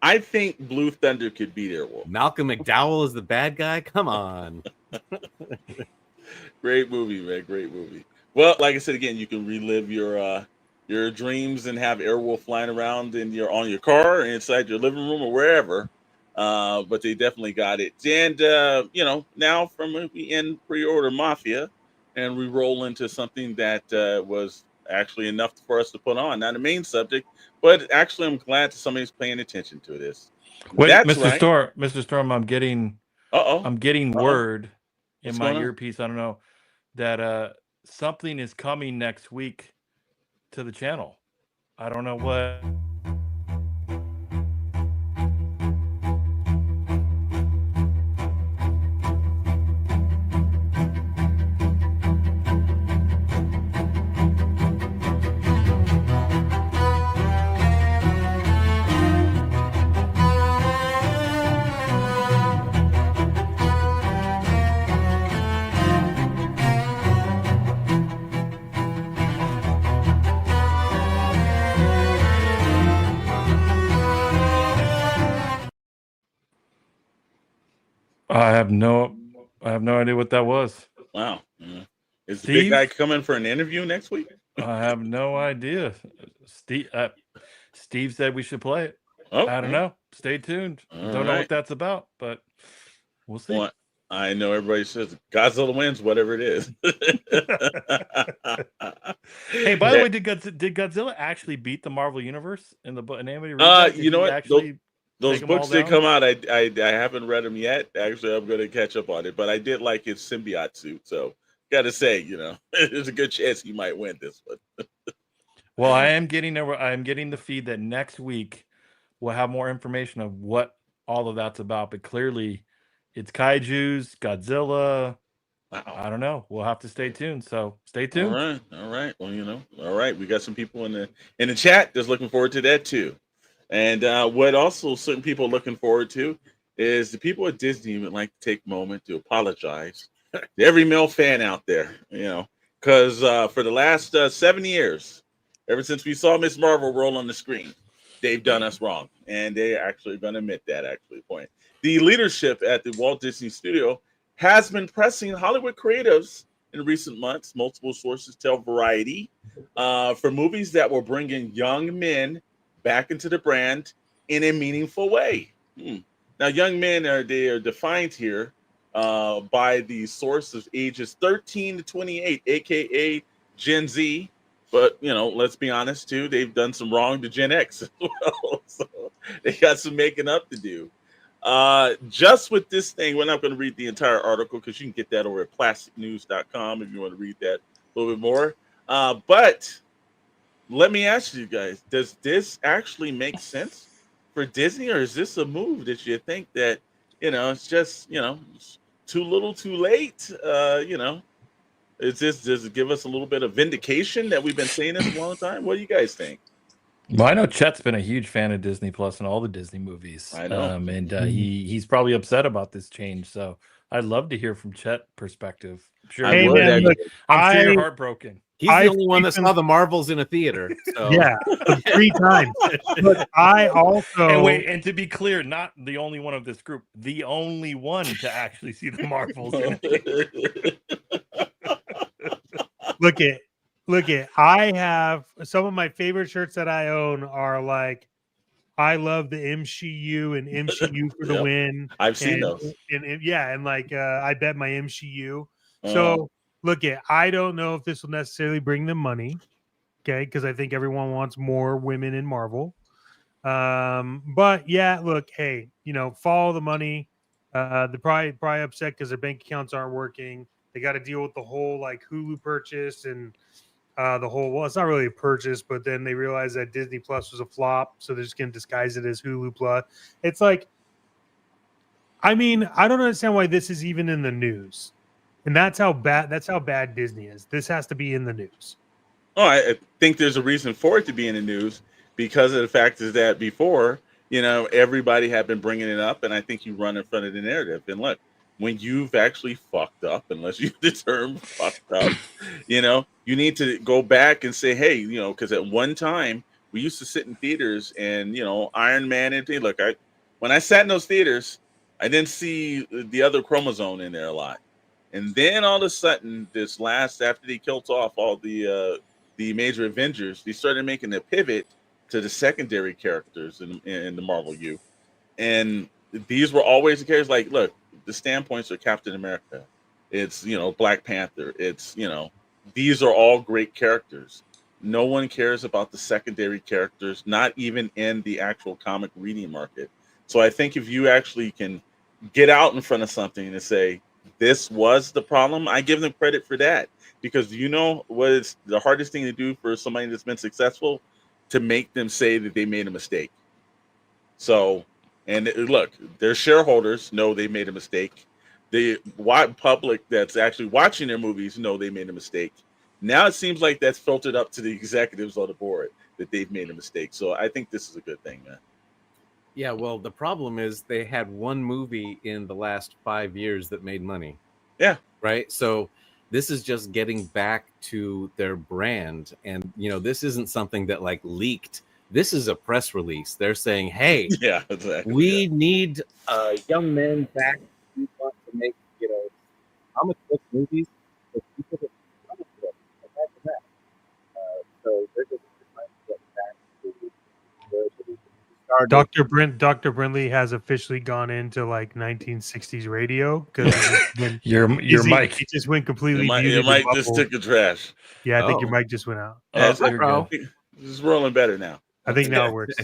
Speaker 4: I think Blue Thunder could beat Airwolf.
Speaker 2: Malcolm McDowell is the bad guy. Come on.
Speaker 4: Great movie, man. Great movie. Well, like I said again, you can relive your dreams and have Airwolf flying around on your car or inside your living room or wherever. But they definitely got it. And now from we end pre-order Mafia, and we roll into something that was actually enough for us to put on. Not the main subject, but actually, I'm glad that somebody's paying attention to this.
Speaker 1: Wait,
Speaker 4: That's
Speaker 1: Mr.
Speaker 4: right.
Speaker 1: Storm, Mr. Storm, I'm getting word in
Speaker 4: What's
Speaker 1: my
Speaker 4: going on?
Speaker 1: earpiece. I don't know that something is coming next week to the channel. I don't know what. I have no idea what that was.
Speaker 4: Wow. Yeah. Is the big
Speaker 1: Steve?
Speaker 4: guy coming for an interview next week?
Speaker 1: I have no idea. Steve said we should play it.
Speaker 4: Oh,
Speaker 1: I don't know. Stay tuned.
Speaker 4: All
Speaker 1: Don't know
Speaker 4: right.
Speaker 1: what that's about, but we'll see.
Speaker 4: Well, I know everybody says Godzilla wins, whatever it is.
Speaker 1: Hey, by the way, did Godzilla actually beat the Marvel Universe in the animated reboot? Did
Speaker 4: you know
Speaker 1: he
Speaker 4: what?
Speaker 1: Actually
Speaker 4: Those
Speaker 1: take 'em all
Speaker 4: books did
Speaker 1: down?
Speaker 4: come out. I haven't read them yet. Actually, I'm going to catch up on it. But I did like his symbiote suit. So, got to say, there's a good chance he might win this one.
Speaker 1: Well, I'm getting the feed that next week we'll have more information of what all of that's about. But clearly, it's kaiju's, Godzilla.
Speaker 4: Wow.
Speaker 1: I don't know. We'll have to stay tuned. So stay
Speaker 4: All
Speaker 1: tuned.
Speaker 4: right. Well, all right. We got some people in the chat that's looking forward to that too. And what also certain people are looking forward to is the people at Disney would like to take a moment to apologize to every male fan out there, because for the last 7 years, ever since we saw Miss Marvel roll on the screen, they've done us wrong. And they actually going to admit that point. The leadership at the Walt Disney Studio has been pressing Hollywood creatives in recent months. Multiple sources tell Variety for movies that will bring in young men back into the brand in a meaningful way. Now, young men are defined here by the source of ages 13 to 28, aka Gen Z. But let's be honest too, they've done some wrong to Gen X as well, so they got some making up to do. Just with this thing, we're not going to read the entire article because you can get that over at plasticnews.com if you want to read that a little bit more. But let me ask you guys, does this actually make sense for Disney, or is this a move that you think that, it's just, it's too little too late? Does it give us a little bit of vindication that we've been saying this a long time? What do you guys think?
Speaker 1: Well, I know Chet's been a huge fan of Disney Plus and all the Disney movies.
Speaker 4: I know.
Speaker 1: And he's probably upset about this change. So I'd love to hear from Chet's perspective. I'm sure,
Speaker 3: Hey, man, look,
Speaker 1: I'm sure you're heartbroken.
Speaker 2: He's the only one that saw the Marvels in a theater. So.
Speaker 3: Yeah, 3 times. But I also
Speaker 1: And to be clear, not the only one of this group, the only one to actually see the Marvels in theater.
Speaker 3: Look at I have some of my favorite shirts that I own are like I love the MCU and MCU for the win.
Speaker 4: I've seen those.
Speaker 3: And like I bet my MCU. So I don't know if this will necessarily bring them money. Okay, because I think everyone wants more women in Marvel. But yeah, look, hey, follow the money. They're probably upset because their bank accounts aren't working. They got to deal with the whole like Hulu purchase and the whole. Well, it's not really a purchase, but then they realized that Disney Plus was a flop, so they're just going to disguise it as Hulu Plus. It's like, I mean, I don't understand why this is even in the news, and that's how bad Disney is. This has to be in the news.
Speaker 4: Oh, I think there's a reason for it to be in the news because of the fact is that before, everybody had been bringing it up, and I think you run in front of the narrative. And look, when you've actually fucked up, unless you use the term fucked up, You need to go back and say, hey, because at one time we used to sit in theaters and Iron Man and look, when I sat in those theaters, I didn't see the other chromosome in there a lot. And then all of a sudden, after they killed off all the major Avengers, they started making a pivot to the secondary characters in the Marvel U. And these were always the characters. Like, look, the standpoints are Captain America. It's Black Panther. It's these are all great characters. No one cares about the secondary characters, not even in the actual comic reading market. So I think if you actually can get out in front of something and say, this was the problem, I give them credit for that. Because what is the hardest thing to do for somebody that's been successful? To make them say that they made a mistake. So, and look, their shareholders know they made a mistake. The public that's actually watching their movies know they made a mistake. Now it seems like that's filtered up to the executives on the board that they've made a mistake. So I think this is a good thing, man.
Speaker 2: Yeah, well, the problem is they had one movie in the last 5 years that made money.
Speaker 4: Yeah.
Speaker 2: Right. So this is just getting back to their brand. And, this isn't something that like leaked. This is a press release. They're saying, hey,
Speaker 4: yeah, exactly.
Speaker 2: We need young men back. We want to make, comic book movies for people that comic book. Imagine that. So they're just trying to get back to where they started.
Speaker 3: Dr. Brindley has officially gone into like 1960s radio because
Speaker 1: your mic.
Speaker 3: It just went completely.
Speaker 4: Your mic just took a trash.
Speaker 3: Yeah, I think your mic just went out.
Speaker 4: It's rolling better now.
Speaker 3: I think now it works.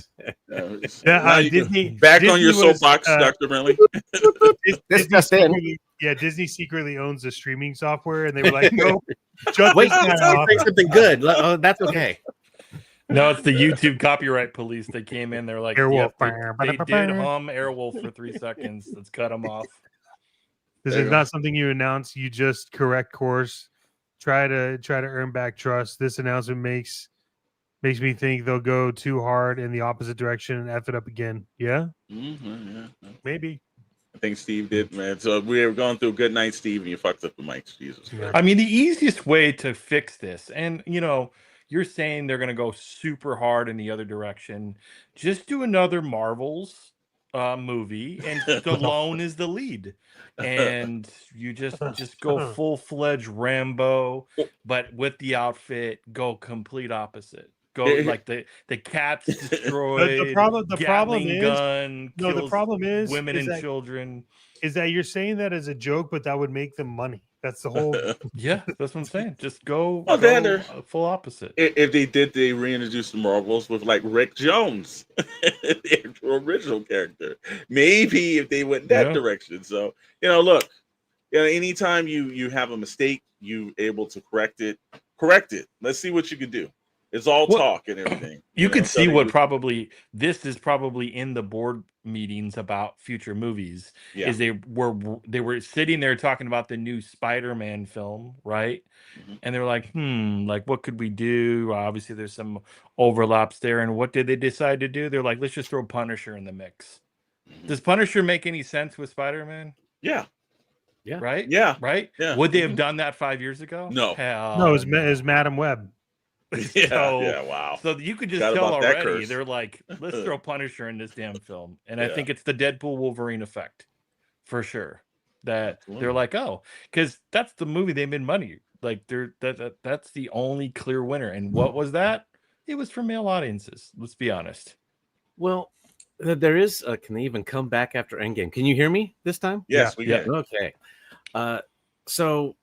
Speaker 4: Disney back on your soapbox, Dr. Brentley.
Speaker 3: Disney secretly owns the streaming software, and they were like, "No,
Speaker 2: wait, say something good. Oh, that's okay."
Speaker 1: No, it's the YouTube copyright police. They came in. They're like,
Speaker 3: Airwolf.
Speaker 1: They did hum Airwolf for 3 seconds. Let's cut them off.
Speaker 3: This is not something you announce. You just correct course. Try to earn back trust. This announcement makes me think they'll go too hard in the opposite direction and F it up again. Yeah?
Speaker 4: Mm-hmm, yeah.
Speaker 3: Maybe.
Speaker 4: I think Steve did, man. So we were going through good night, Steve, and you fucked up the mics. Jesus Christ.
Speaker 1: I mean, the easiest way to fix this, and you're saying they're going to go super hard in the other direction. Just do another Marvels movie, and Stallone is the lead, and you just go full-fledged Rambo, but with the outfit, go complete opposite. Go like the cat's destroyed.
Speaker 3: The problem is
Speaker 1: gun.
Speaker 3: No, the problem is
Speaker 1: women and children.
Speaker 3: Is that you're saying that as a joke, but that would make them money. That's the whole.
Speaker 1: Yeah, that's what I'm saying. Just go, full opposite.
Speaker 4: If they reintroduce the Marvels with like Rick Jones, the original character, maybe if they went that direction. So look, anytime you have a mistake, you able to correct it. Let's see what you can do. It's all talk and everything.
Speaker 1: You could see this is probably in the board meetings about future movies. Yeah. Is they were sitting there talking about the new Spider-Man film, right? Mm-hmm. And they're like, like what could we do? Obviously, there's some overlaps there. And what did they decide to do? They're like, let's just throw Punisher in the mix. Mm-hmm. Does Punisher make any sense with Spider-Man?
Speaker 4: Yeah.
Speaker 2: Yeah.
Speaker 1: Right?
Speaker 4: Yeah.
Speaker 1: Right?
Speaker 4: Yeah.
Speaker 1: Would they have done that 5 years ago?
Speaker 4: No.
Speaker 3: No, it was Madam Web.
Speaker 4: Wow.
Speaker 1: So you could just tell already. They're like, let's throw Punisher in this damn film, and I think it's the Deadpool Wolverine effect, for sure. They're like, because that's the movie they made money. Like that's the only clear winner. And what was that? It was for male audiences. Let's be honest.
Speaker 2: Well, there is. Can they even come back after Endgame? Can you hear me this time?
Speaker 4: Yes, we can.
Speaker 2: Okay. So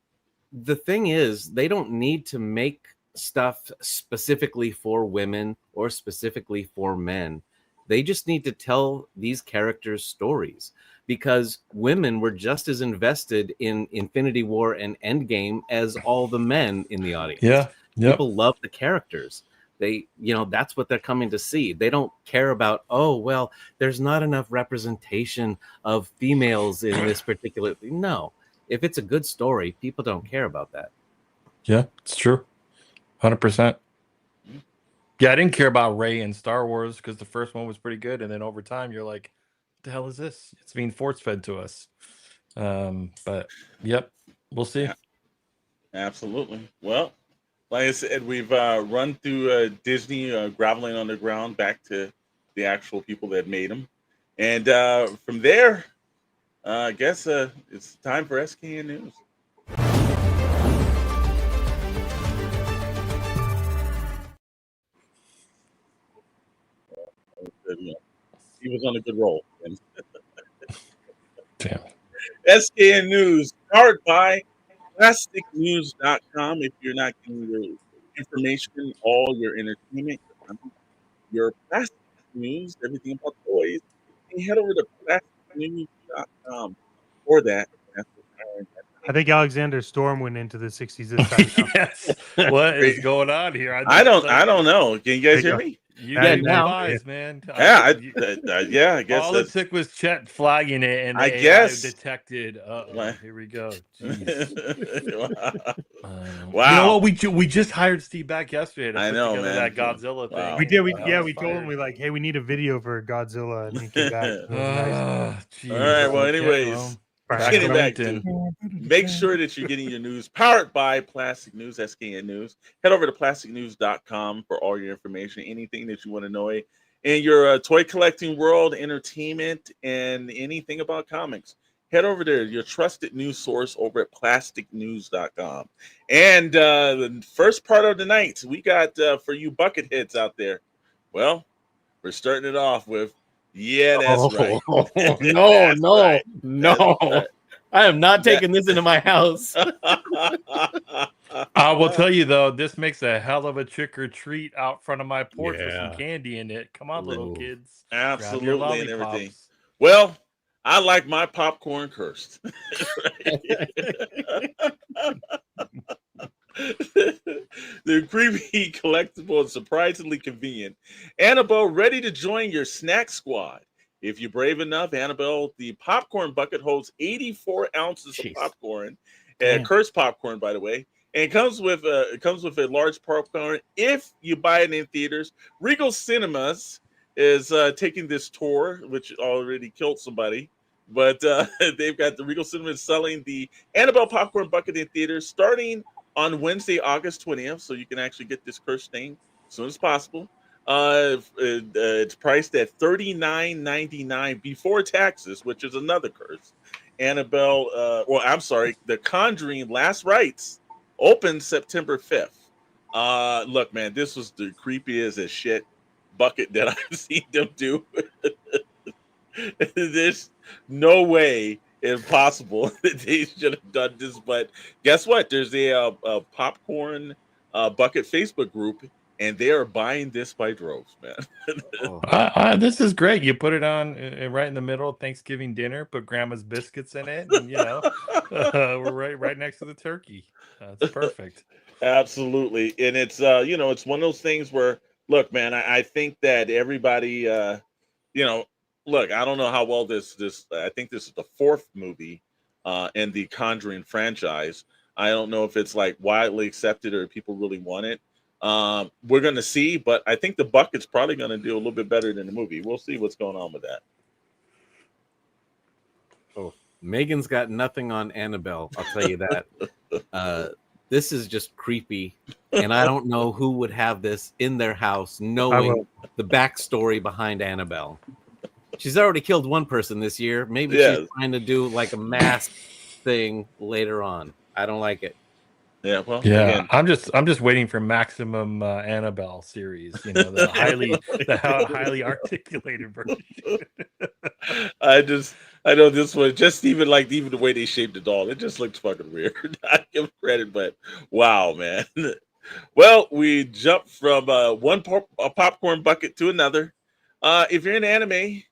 Speaker 2: the thing is, they don't need to make stuff specifically for women or specifically for men. They just need to tell these characters stories, because women were just as invested in Infinity War and Endgame as all the men in the audience.
Speaker 1: Yeah. Yep.
Speaker 2: People love the characters. They, that's what they're coming to see. They don't care about, there's not enough representation of females in this particular thing. No. If it's a good story, people don't care about that.
Speaker 1: Yeah, it's true. 100%. Yeah, I didn't care about Rey in Star Wars because the first one was pretty good, and then over time you're like, what the hell is this? It's being force fed to us. But yep, we'll see.
Speaker 4: Yeah. Absolutely. Well, Like I said, we've run through Disney, Groveling Underground, back to the actual people that made them, and from there, I guess it's time for SKN News. He was on a good roll.
Speaker 1: Damn.
Speaker 4: SKN News, powered by plasticnews.com. If you're not getting your information, all your entertainment, your plastic news, everything about toys, you head over to plasticnews.com for that. That's what
Speaker 3: I think Alexander Storm went into the 60s this time. Now.
Speaker 1: Yes. What is going on here?
Speaker 4: I don't know. Can you guys hear me?
Speaker 1: You
Speaker 3: Yeah,
Speaker 1: gave
Speaker 2: now.
Speaker 1: advice, man.
Speaker 4: Yeah, yeah. I guess
Speaker 1: all it took was Chet flagging it, and the
Speaker 4: I
Speaker 1: AI
Speaker 4: guess.
Speaker 1: detected.
Speaker 4: What?
Speaker 1: Here we go. Jeez.
Speaker 4: Wow.
Speaker 1: You know what? We just hired Steve back yesterday to
Speaker 4: I
Speaker 1: put
Speaker 4: know,
Speaker 1: together
Speaker 4: man.
Speaker 1: that Godzilla
Speaker 4: Wow.
Speaker 1: thing.
Speaker 3: We did. We
Speaker 1: Fired.
Speaker 3: told him hey, we need a video for Godzilla, and he came back. It was nice.
Speaker 1: Jeez.
Speaker 4: All right. Well,
Speaker 1: Okay,
Speaker 4: anyways,
Speaker 1: back
Speaker 4: getting
Speaker 1: to
Speaker 4: back
Speaker 1: LinkedIn.
Speaker 4: to make sure that you're getting your news powered by Plastic News, SKN News. Head over to plasticnews.com for all your information, anything that you want to know in your toy collecting world, entertainment, and anything about comics. Head over there, your trusted news source over at plasticnews.com. And the first part of the night, we got for you bucket heads out there. Well, we're starting it off with, that's right.
Speaker 2: No.
Speaker 4: Right.
Speaker 2: I am not taking this into my house.
Speaker 1: I will tell you though, this makes a hell of a trick or treat out front of my porch with some
Speaker 2: Yeah.
Speaker 1: candy in it. Come on, little
Speaker 2: Ooh.
Speaker 1: kids.
Speaker 4: Absolutely,
Speaker 1: Grab your
Speaker 4: and everything.
Speaker 1: lollipops.
Speaker 4: Well, I like my popcorn cursed. They're creepy, collectible, and surprisingly convenient. Annabelle, ready to join your snack squad. If you're brave enough, Annabelle, the popcorn bucket holds 84 ounces of popcorn, cursed popcorn, by the way, and it comes with a large popcorn if you buy it in theaters. Regal Cinemas is taking this tour, which already killed somebody. But they've got the Regal Cinemas selling the Annabelle popcorn bucket in theaters starting on Wednesday, August 20th. So you can actually get this cursed thing as soon as possible. It's priced at $39.99 before taxes, which is another curse. Annabelle, The Conjuring Last Rites opens September 5th. Look, man, this was the creepiest as shit bucket that I've seen them do. There's no way it's possible that they should have done this, but guess what? There's a popcorn bucket Facebook group, and they are buying this by droves, man.
Speaker 1: This is great. You put it on right in the middle of Thanksgiving dinner, put grandma's biscuits in it, and we're right next to the turkey. It's perfect.
Speaker 4: Absolutely. And it's it's one of those things where, look, man, I think that everybody look, I don't know how well this I think this is the fourth movie in the Conjuring franchise. I don't know if it's like widely accepted or people really want it. We're gonna see, but I think the bucket's probably gonna do a little bit better than the movie. We'll see what's going on with that.
Speaker 2: Oh, Megan's got nothing on Annabelle, I'll tell you that. This is just creepy, and I don't know who would have this in their house knowing the backstory behind Annabelle. She's already killed one person this year. Maybe she's trying to do like a mass thing later on. I don't like it.
Speaker 4: Yeah, well,
Speaker 1: again, I'm just waiting for Maximum Annabelle series. The highly articulated version.
Speaker 4: I know this one. Just even the way they shaped the doll, it just looks fucking weird. I give them credit, but wow, man. Well, we jumped from one popcorn bucket to another. If you're in anime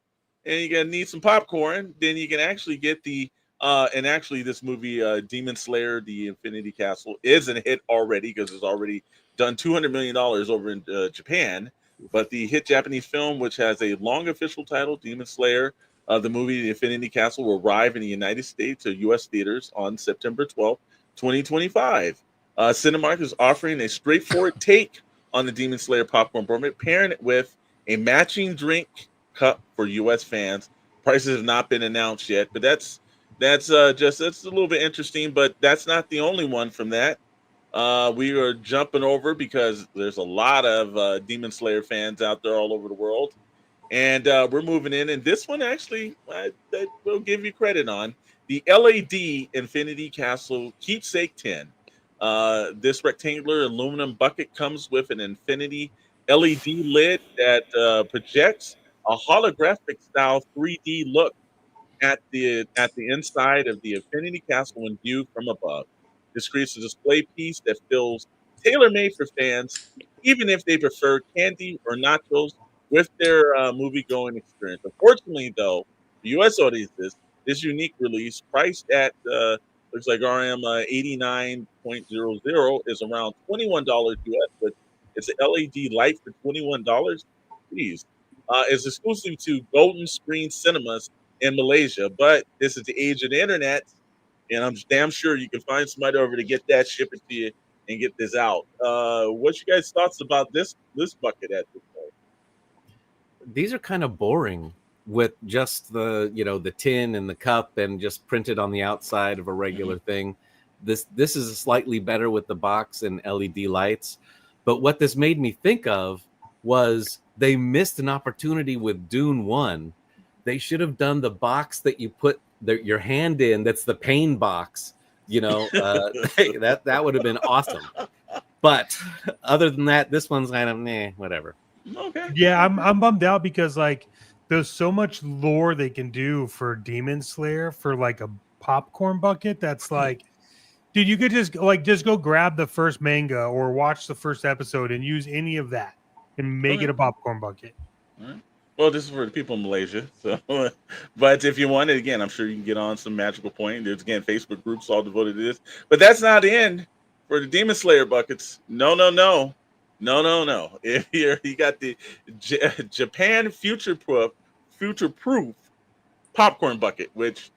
Speaker 4: and you're gonna need some popcorn, then you can actually get the and actually this movie Demon Slayer: The Infinity Castle is a hit already because it's already done $200 million over in Japan. But the hit Japanese film, which has a long official title, Demon Slayer, the movie The Infinity Castle, will arrive in the United States or U.S. theaters on September 12th, 2025. Cinemark is offering a straightforward take on the Demon Slayer popcorn format, pairing it with a matching drink cup for U.S. fans. Prices have not been announced yet, but that's a little bit interesting. But that's not the only one from that. We are jumping over because there's a lot of Demon Slayer fans out there all over the world. And we're moving in. And this one, actually, that we'll give you credit on. The LAD Infinity Castle Keepsake 10. This rectangular aluminum bucket comes with an Infinity LED lid that projects a holographic style 3D look at the inside of the Infinity Castle when viewed from above. This creates a display piece that feels tailor-made for fans, even if they prefer candy or nachos with their movie-going experience. Unfortunately, though, for U.S. audiences, this unique release, priced at looks like RM 89.00, is around $21 US, but it's an LED light for $21. Please, it's exclusive to Golden Screen Cinemas in Malaysia, but this is the age of the internet, and I'm damn sure you can find somebody over to get that, ship it to you, and get this out. What's your guys' thoughts about this bucket at this point?
Speaker 2: These are kind of boring with just the tin and the cup and just printed on the outside of a regular thing. This is slightly better with the box and LED lights. But what this made me think of was they missed an opportunity with Dune 1. They should have done the box that you put your hand in. That's the pain box. That would have been awesome. But other than that, this one's kind of whatever.
Speaker 4: Okay.
Speaker 3: Yeah, I'm bummed out because like there's so much lore they can do for Demon Slayer for like a popcorn bucket. That's like, dude, you could just go grab the first manga or watch the first episode and use any of that and make it a popcorn bucket.
Speaker 4: All right. Well, this is for the people in Malaysia. So, but if you want it, again, I'm sure you can get on some Magical Point. There's, again, Facebook groups all devoted to this. But that's not the end for the Demon Slayer buckets. No. If you got the Japan future-proof popcorn bucket, which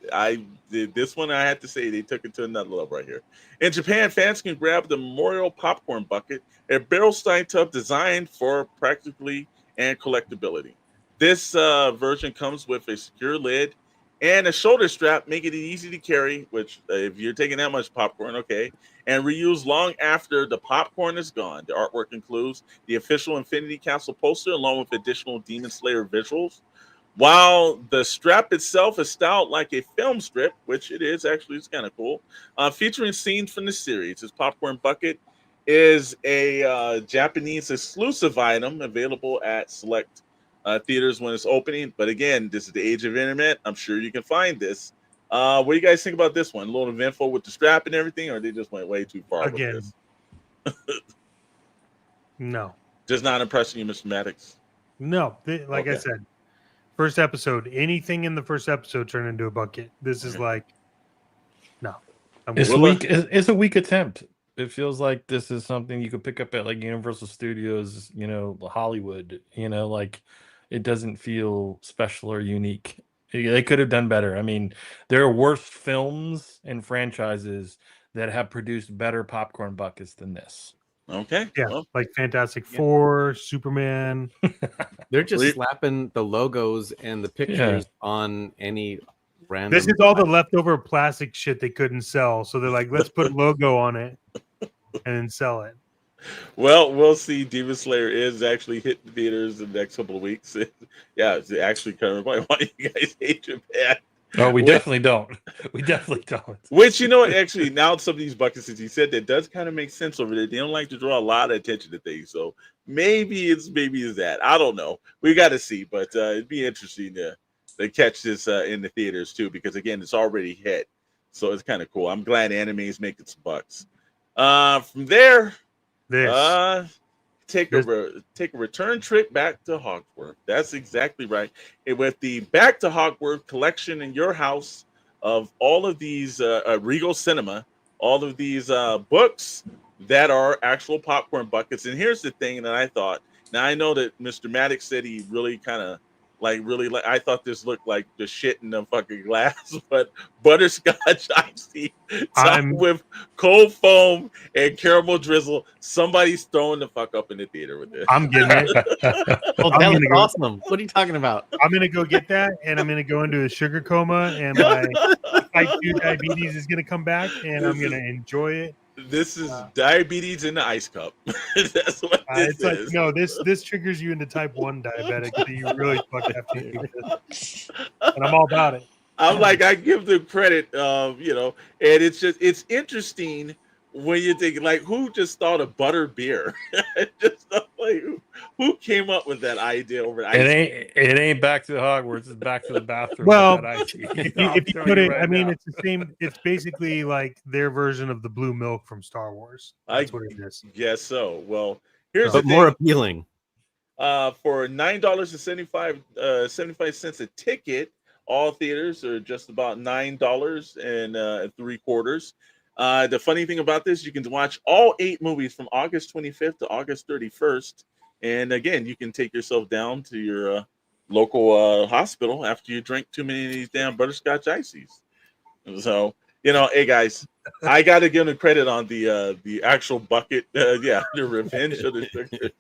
Speaker 4: this one I had to say they took it to another level right here. In Japan, fans can grab the Memorial popcorn bucket, a barrel-style tub designed for practically and collectability. This version comes with a secure lid and a shoulder strap, making it easy to carry, which if you're taking that much popcorn, okay, and reuse long after the popcorn is gone. The artwork includes the official Infinity Castle poster along with additional Demon Slayer visuals. While the strap itself is styled like a film strip, which it is actually, it's kind of cool, featuring scenes from the series. This popcorn bucket is a Japanese exclusive item available at select theaters when it's opening. But again, this is the age of internet. I'm sure you can find this. What do you guys think about this one? A little of info with the strap and everything, or they just went way too far
Speaker 3: Again,
Speaker 4: with this?
Speaker 3: No.
Speaker 4: Just not impressing you, Mr. Maddox?
Speaker 3: No. I said, first episode, anything in the first episode turned into a bucket. This is like, no.
Speaker 1: It's weak. It's a weak attempt. It feels like this is something you could pick up at like Universal Studios, Hollywood, like it doesn't feel special or unique. They could have done better. I mean, there are worse films and franchises that have produced better popcorn buckets than this.
Speaker 4: Okay.
Speaker 3: Yeah,
Speaker 4: well,
Speaker 3: like Fantastic Four, Superman.
Speaker 2: They're just slapping the logos and the pictures on any random.
Speaker 3: This is all the leftover plastic shit they couldn't sell. So they're like, let's put a logo on it and then sell it.
Speaker 4: Well, we'll see. Demon Slayer is actually hitting theaters in the next couple of weeks. Yeah, it's actually coming. Why do you guys hate Japan?
Speaker 1: Oh, we definitely don't. We definitely don't.
Speaker 4: Which, actually, now some of these buckets, as you said, that does kind of make sense over there. They don't like to draw a lot of attention to things. So maybe it's that. I don't know. We got to see. But it'd be interesting to catch this in the theaters, too, because, again, it's already hit. So it's kind of cool. I'm glad anime is making some bucks. From there... Take a return trip back to Hogwarts. That's exactly right. And with the Back to Hogwarts collection in your house of all of these Regal Cinema, all of these books that are actual popcorn buckets. And here's the thing that I thought. Now I know that Mr. Maddox said he really kind of I thought this looked like the shit in the fucking glass, but butterscotch iced tea topped with cold foam and caramel drizzle. Somebody's throwing the fuck up in the theater with this.
Speaker 3: I'm getting it.
Speaker 2: That was awesome. What are you talking about?
Speaker 3: I'm gonna go get that, and I'm gonna go into a sugar coma, and my type 2 diabetes is gonna come back, and I'm gonna enjoy it.
Speaker 4: This is diabetes in the ice cup. That's what this
Speaker 3: It's like,
Speaker 4: is.
Speaker 3: no, this triggers you into type 1 diabetic, so you really fucking have to eat this. And I'm all about it.
Speaker 4: I'm like, I give them credit, you know, and it's interesting when you think like, who just thought of butter beer? Just like who came up with that idea over ice?
Speaker 1: It ain't back to Hogwarts. It's back to the bathroom.
Speaker 3: Well,
Speaker 1: with that icy.
Speaker 3: if you put it, I mean, it's the same. It's basically like their version of the blue milk from Star Wars. That's what it is.
Speaker 4: Guess so. Well, here's
Speaker 2: But
Speaker 4: the
Speaker 2: more
Speaker 4: thing.
Speaker 2: appealing.
Speaker 4: For $9.75 a ticket, all theaters are just about $9.75. The funny thing about this, you can watch all 8 movies from August 25th to August 31st. And again, you can take yourself down to your local hospital after you drink too many of these damn butterscotch ices. So, you know, hey guys, I got to give them credit on the actual bucket. The Revenge of the Sugar.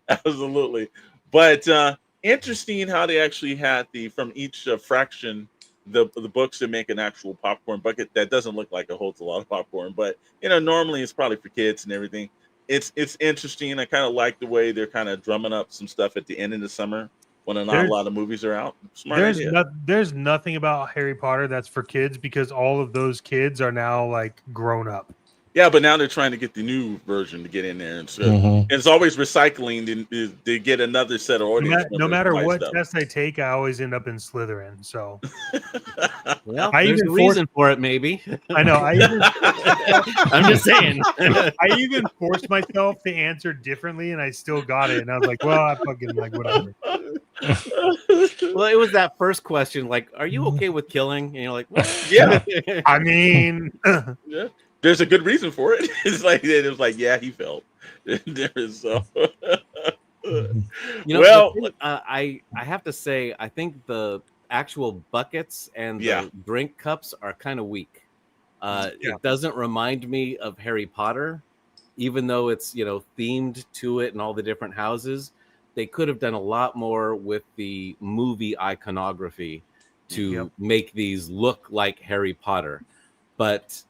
Speaker 4: Absolutely. But interesting how they actually had from each fraction, the books to make an actual popcorn bucket that doesn't look like it holds a lot of popcorn, but you know, normally it's probably for kids and everything. It's interesting. I kind of like the way they're kind of drumming up some stuff at the end of the summer when not a lot of movies are out. Smart idea.
Speaker 3: There's nothing about Harry Potter that's for kids because all of those kids are now like grown up.
Speaker 4: Yeah, but now they're trying to get the new version to get in there, and so and it's always recycling to get another set of audience.
Speaker 3: No matter what test I take, I always end up in Slytherin. So,
Speaker 2: well, there's a reason for it, maybe.
Speaker 3: I know.
Speaker 2: I'm just saying.
Speaker 3: I even forced myself to answer differently, and I still got it. And I was like, "Well, I fucking like whatever."
Speaker 2: Well, it was that first question, like, "Are you okay with killing?" And you're like, well,
Speaker 4: "Yeah."
Speaker 3: I mean,
Speaker 4: yeah. There's a good reason for it. It was like, yeah, he felt. There is so.
Speaker 2: You know, I have to say, I think the actual buckets and the drink cups are kind of weak. It doesn't remind me of Harry Potter, even though it's, you know, themed to it and all the different houses. They could have done a lot more with the movie iconography to make these look like Harry Potter, but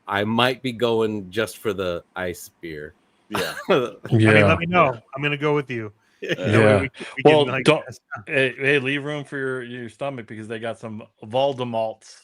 Speaker 2: I might be going just for the ice beer.
Speaker 4: Yeah.
Speaker 3: I mean, let me know. I'm going to go with you.
Speaker 1: Well, don't. Hey, leave room for your stomach because they got some Voldemorts.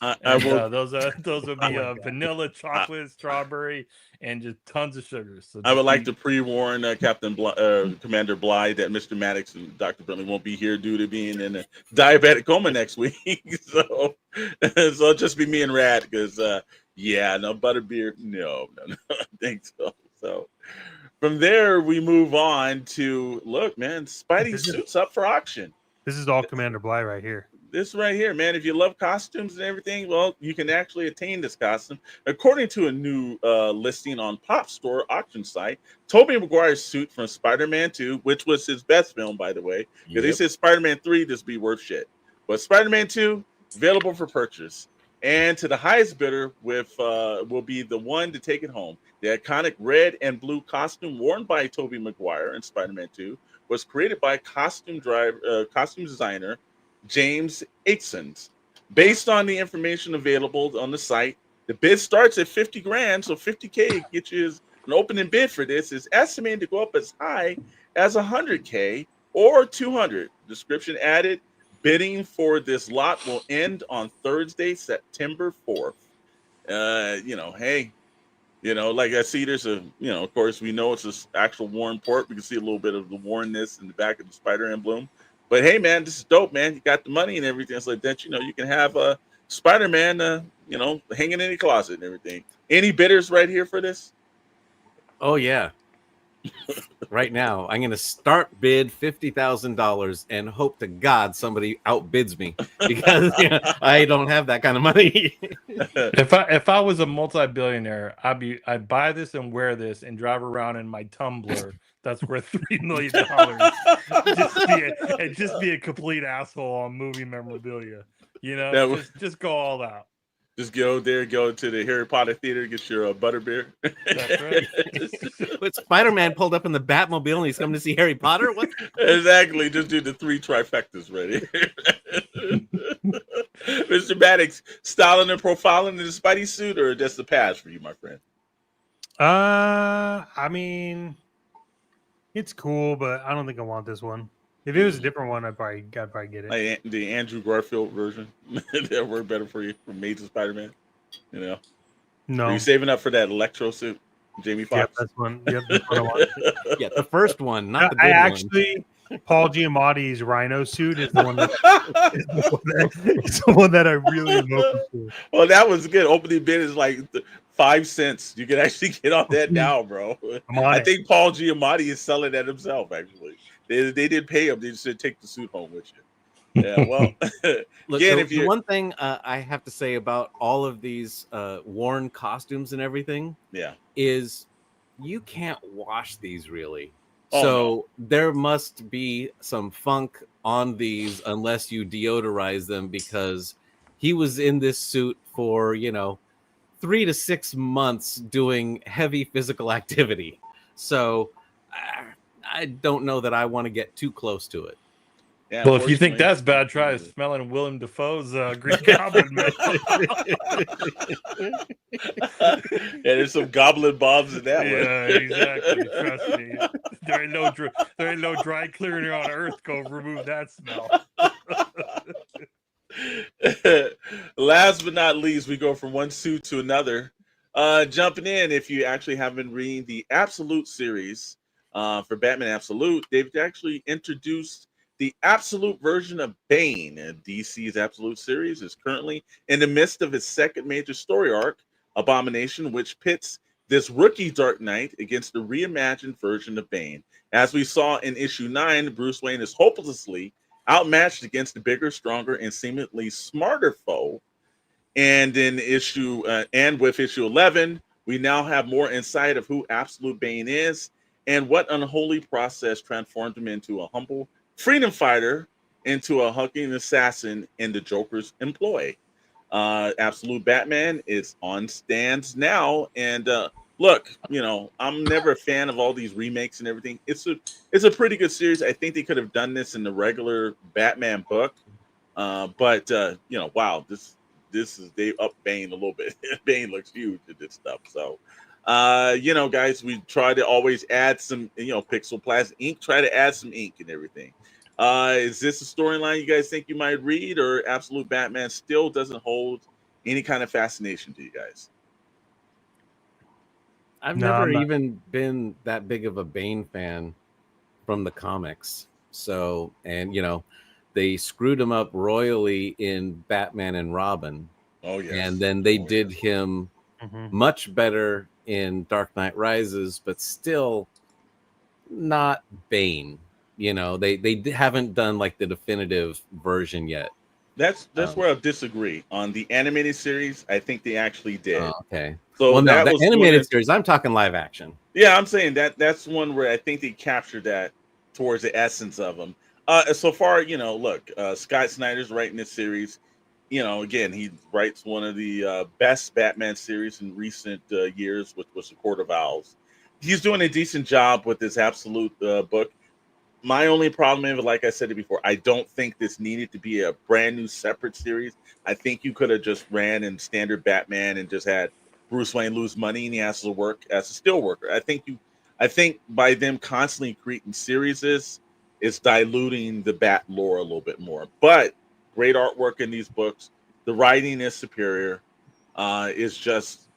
Speaker 1: Those would be vanilla, chocolate, strawberry, and just tons of sugar. So
Speaker 4: I would like to pre-warn Commander Bly that Mr. Maddox and Dr. Brentley won't be here due to being in a diabetic coma next week. So it'll just be me and Rad because no butterbeer. No, I think so. So from there we move on to look, man, Spidey suits up for auction.
Speaker 3: This is all Commander Bly right here.
Speaker 4: This right here, man. If you love costumes and everything, well, you can actually attain this costume. According to a new listing on Pop Store auction site, Tobey Maguire's suit from Spider-Man 2, which was his best film, by the way, because they said Spider-Man 3 just be worth shit. But Spider-Man 2, available for purchase. And to the highest bidder will be the one to take it home. The iconic red and blue costume worn by Tobey Maguire in Spider-Man 2 was created by costume designer James Aitzens. Based on the information available on the site, the bid starts at $50,000, so $50K gets you an opening bid for this is estimated to go up as high as $100K or $200. Description added: bidding for this lot will end on Thursday, September 4th. Like I see there's of course we know it's this actual Warren port. We can see a little bit of the Warrenness in the back of the spider emblem. But hey, man, this is dope, man. You got the money and everything. It's like that, you can have a Spider-Man, hanging in the closet and everything. Any bidders right here for this?
Speaker 2: Oh, yeah. Right now, I'm going to start bid $50,000 and hope to God somebody outbids me because I don't have that kind of money.
Speaker 1: If I was a multi-billionaire, I'd buy this and wear this and drive around in my Tumbler that's worth $3 million. Just be a complete asshole on movie memorabilia. Just go all out.
Speaker 4: Just go to the Harry Potter theater, get your butterbeer.
Speaker 1: That's right.
Speaker 2: But Spider-Man pulled up in the Batmobile and he's coming to see Harry Potter? What?
Speaker 4: Exactly. Just do the 3 trifectas right here. Mr. Maddox, styling and profiling in the Spidey suit, or just a pass for you, my friend?
Speaker 3: I mean, it's cool, but I don't think I want this one. If it was a different one, I'd probably get it.
Speaker 4: Like the Andrew Garfield version that worked better for you from Amazing Spider-Man. You know, are you
Speaker 3: No.
Speaker 4: saving up for that Electro suit, Jamie
Speaker 3: Yep,
Speaker 4: Foxx?
Speaker 3: that's one. Yep, that's what I want.
Speaker 2: Yeah, the first one, not the
Speaker 3: I
Speaker 2: good one.
Speaker 3: actually, Paul Giamatti's Rhino suit is the one that is the one that I really am looking for.
Speaker 4: Well, that was good. Opening bid is like 5 cents. You can actually get on that now, bro.
Speaker 3: I'm on
Speaker 4: I
Speaker 3: it.
Speaker 4: think Paul Giamatti is selling that himself. Actually, they didn't pay him. They just said take the suit home with you. Yeah, well,
Speaker 2: Look,
Speaker 4: again,
Speaker 2: the,
Speaker 4: if
Speaker 2: the
Speaker 4: you,
Speaker 2: one thing I have to say about all of these worn costumes and everything
Speaker 4: yeah,
Speaker 2: is you can't wash these really.
Speaker 4: Oh,
Speaker 2: So
Speaker 4: no.
Speaker 2: there must be some funk on these unless you deodorize them, because he was in this suit for 3 to 6 months doing heavy physical activity. So I don't know that I want to get too close to it.
Speaker 4: yeah.
Speaker 1: Well, if you think
Speaker 4: unfortunately-
Speaker 1: that's bad, try smelling Willem Dafoe's Green Goblin, man.
Speaker 4: yeah, there's some goblin bombs in that one.
Speaker 1: Yeah, exactly. Trust me, there ain't no dry cleaner on Earth go remove that smell.
Speaker 4: Last but not least, we go from one suit to another. Jumping in, if you actually have been reading the Absolute series for Batman Absolute, they've actually introduced the Absolute version of Bane. DC's Absolute series is currently in the midst of its second major story arc, Abomination, which pits this rookie Dark Knight against the reimagined version of Bane. As we saw in issue 9, Bruce Wayne is hopelessly outmatched against the bigger, stronger, and seemingly smarter foe. And in with issue 11, we now have more insight of who Absolute Bane is and what unholy process transformed him into a humble freedom fighter, into a hulking assassin in the Joker's employ. Absolute Batman is on stands now, and look, I'm never a fan of all these remakes and everything. It's a pretty good series. I think they could have done this in the regular Batman book, but wow, this is they up Bane a little bit. Bane looks huge in this stuff. So, guys, we try to always add some, Pixel Plastic ink. Try to add some ink and everything. Is this a storyline you guys think you might read, or Absolute Batman still doesn't hold any kind of fascination to you guys?
Speaker 2: I've
Speaker 3: No,
Speaker 2: never
Speaker 3: I'm not.
Speaker 2: even been that big of a Bane fan from the comics. So, and they screwed him up royally in Batman and Robin.
Speaker 4: Oh yes,
Speaker 2: And then they did him much better in Dark Knight Rises, but still not Bane. They haven't done like the definitive version yet.
Speaker 4: That's where I disagree. On the animated series, I think they actually did.
Speaker 2: Oh, okay.
Speaker 4: So
Speaker 2: well, no,
Speaker 4: that
Speaker 2: the
Speaker 4: was
Speaker 2: animated series. I'm talking live action.
Speaker 4: Yeah, I'm saying that's one where I think they captured that towards the essence of them. So far, look, Scott Snyder's writing this series. Again, he writes one of the best Batman series in recent years, which was The Court of Owls. He's doing a decent job with this Absolute book. My only problem is, like I said it before, I don't think this needed to be a brand new separate series. I think you could have just ran in standard Batman and just had Bruce Wayne lose money and he has to work as a steel worker. I think by them constantly creating series is diluting the Bat lore a little bit more. But great artwork in these books. The writing is superior. It's just,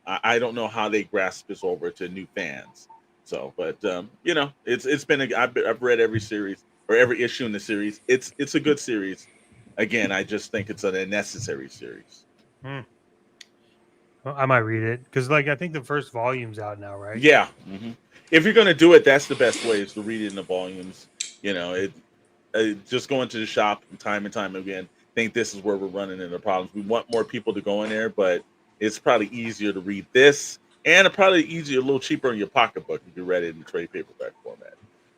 Speaker 4: I don't know how they grasp this over to new fans. So, but it's been I've read every series or every issue in the series. It's a good series. Again, I just think it's an unnecessary series.
Speaker 3: Well, I might read it because, I think the first volume's out now, right?
Speaker 4: Yeah. If you're gonna do it, that's the best way is to read it in the volumes. Just going to the shop time and time again. I think this is where we're running into problems. We want more people to go in there, but it's probably easier to read this. And probably easier, a little cheaper in your pocketbook if you read it in the trade paperback format.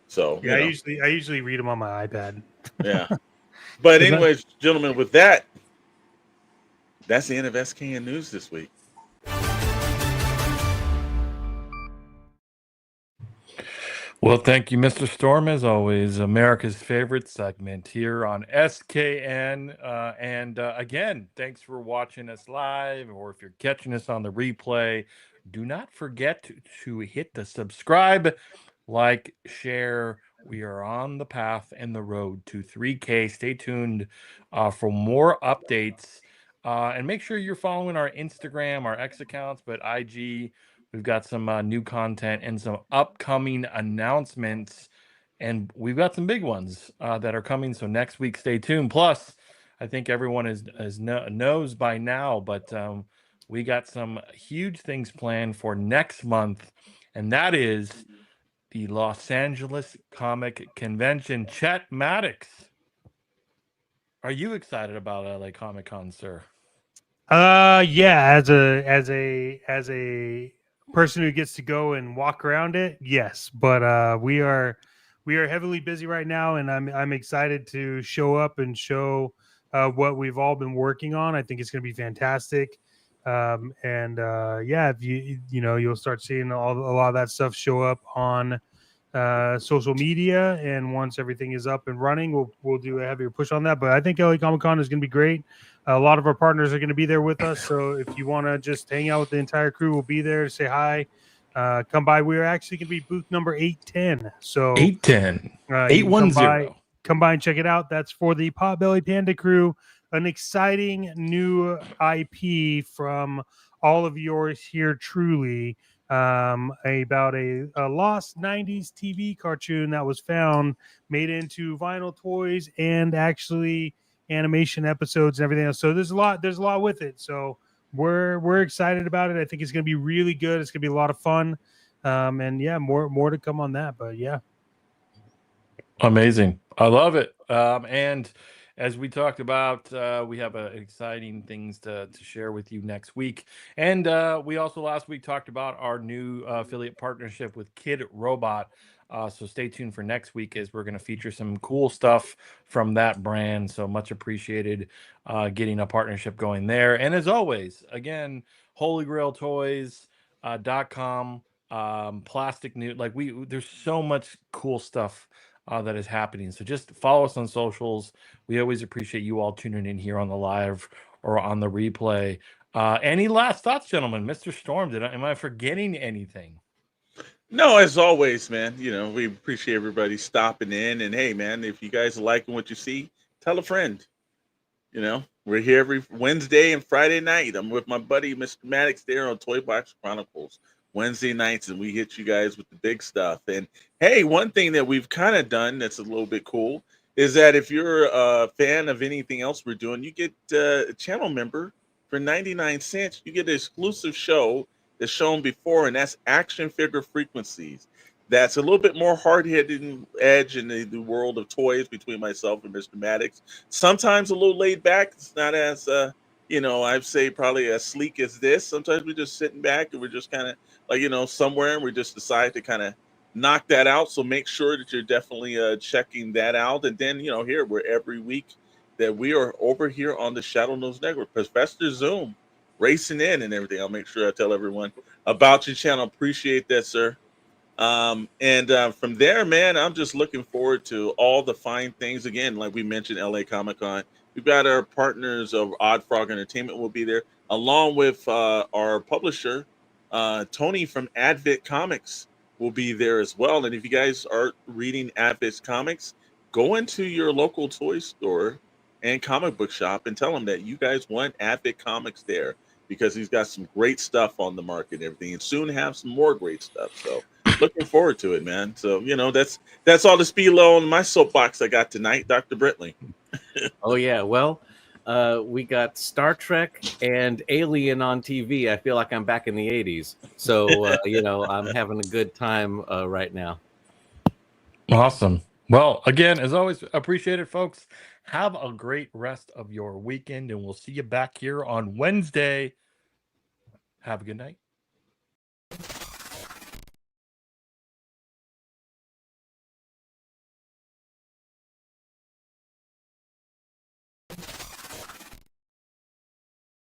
Speaker 4: So
Speaker 3: yeah, I usually read them on my iPad.
Speaker 4: Yeah, but anyways, gentlemen, with that, that's the end of SKN News this week.
Speaker 1: Well, thank you, Mr. Storm, as always. America's favorite segment here on SKN. And again, thanks for watching us live, or if you're catching us on the replay, do not forget to hit the subscribe, like, share. We are on the path and the road to 3K. Stay tuned for more updates. And make sure you're following our Instagram, our X accounts, but IG. We've got some new content and some upcoming announcements. And we've got some big ones that are coming. So next week, stay tuned. Plus, I think everyone knows by now, but we got some huge things planned for next month. And that is the Los Angeles Comic Convention. Chet Maddox, are you excited about LA Comic Con, sir?
Speaker 3: Yeah, as a person who gets to go and walk around it, yes. But we are heavily busy right now, and I'm excited to show up and show what we've all been working on. I think it's going to be fantastic. Yeah, if you'll start seeing a lot of that stuff show up on social media, and once everything is up and running, we'll do a heavier push on that. But I think LA Comic Con is going to be great. A lot of our partners are going to be there with us, so if you want to just hang out with the entire crew, we'll be there to say hi. Come by. We're actually going to be booth number 810. So
Speaker 1: 810
Speaker 3: you can
Speaker 1: 810.
Speaker 3: come by and check it out. That's for the Potbelly Panda crew, an exciting new IP from all of yours here truly, about a lost 90s TV cartoon that was found, made into vinyl toys and actually animation episodes and everything else. So there's a lot with it. So we're excited about it. I think it's going to be really good. It's going to be a lot of fun. And yeah, more to come on that. But yeah.
Speaker 1: Amazing. I love it. And as we talked about, we have exciting things to share with you next week. And we also last week talked about our new affiliate partnership with Kid Robot. So stay tuned for next week, as we're going to feature some cool stuff from that brand. So much appreciated getting a partnership going there. And as always, again, Holy Grail Toys.com, plastic new, like there's so much cool stuff that is happening. So just follow us on socials. We always appreciate you all tuning in here on the live or on the replay. Any last thoughts, gentlemen? Mr. Storm, am I forgetting anything?
Speaker 4: No, as always, man. We appreciate everybody stopping in. And hey, man, if you guys are liking what you see, tell a friend. We're here every Wednesday and Friday night. I'm with my buddy, Mr. Maddox, there on Toy Box Chronicles Wednesday nights, and we hit you guys with the big stuff. And hey, one thing that we've kind of done that's a little bit cool is that if you're a fan of anything else we're doing, you get a channel member for 99 cents. You get an exclusive show that's shown before, and that's Action Figure Frequencies. That's a little bit more hard-hitting edge in the world of toys between myself and Mr. Maddox. Sometimes a little laid back. It's not as I'd say probably as sleek as this. Sometimes we're just sitting back and we're just kind of like, somewhere, and we just decide to kind of knock that out. So make sure that you're definitely checking that out. And then, here we're every week that we are over here on the Shadow News Network. Professor Zoom racing in and everything. I'll make sure I tell everyone about your channel. Appreciate that, sir. From there, man, I'm just looking forward to all the fine things. Again, like we mentioned, LA Comic Con. We've got our partners of Odd Frog Entertainment will be there, along with our publisher, Tony from Advent Comics will be there as well. And if you guys are reading Advent Comics, go into your local toy store and comic book shop and tell them that you guys want Advent Comics there, because he's got some great stuff on the market and everything, and soon have some more great stuff. So looking forward to it, man. So, that's all the speed low on my soapbox I got tonight, Dr. Brentley.
Speaker 2: Oh yeah, well, we got Star Trek and Alien on TV. I feel like I'm back in the 80s. So, I'm having a good time right now.
Speaker 1: Awesome. Well, again, as always, appreciate it, folks. Have a great rest of your weekend, and we'll see you back here on Wednesday. Have a good night.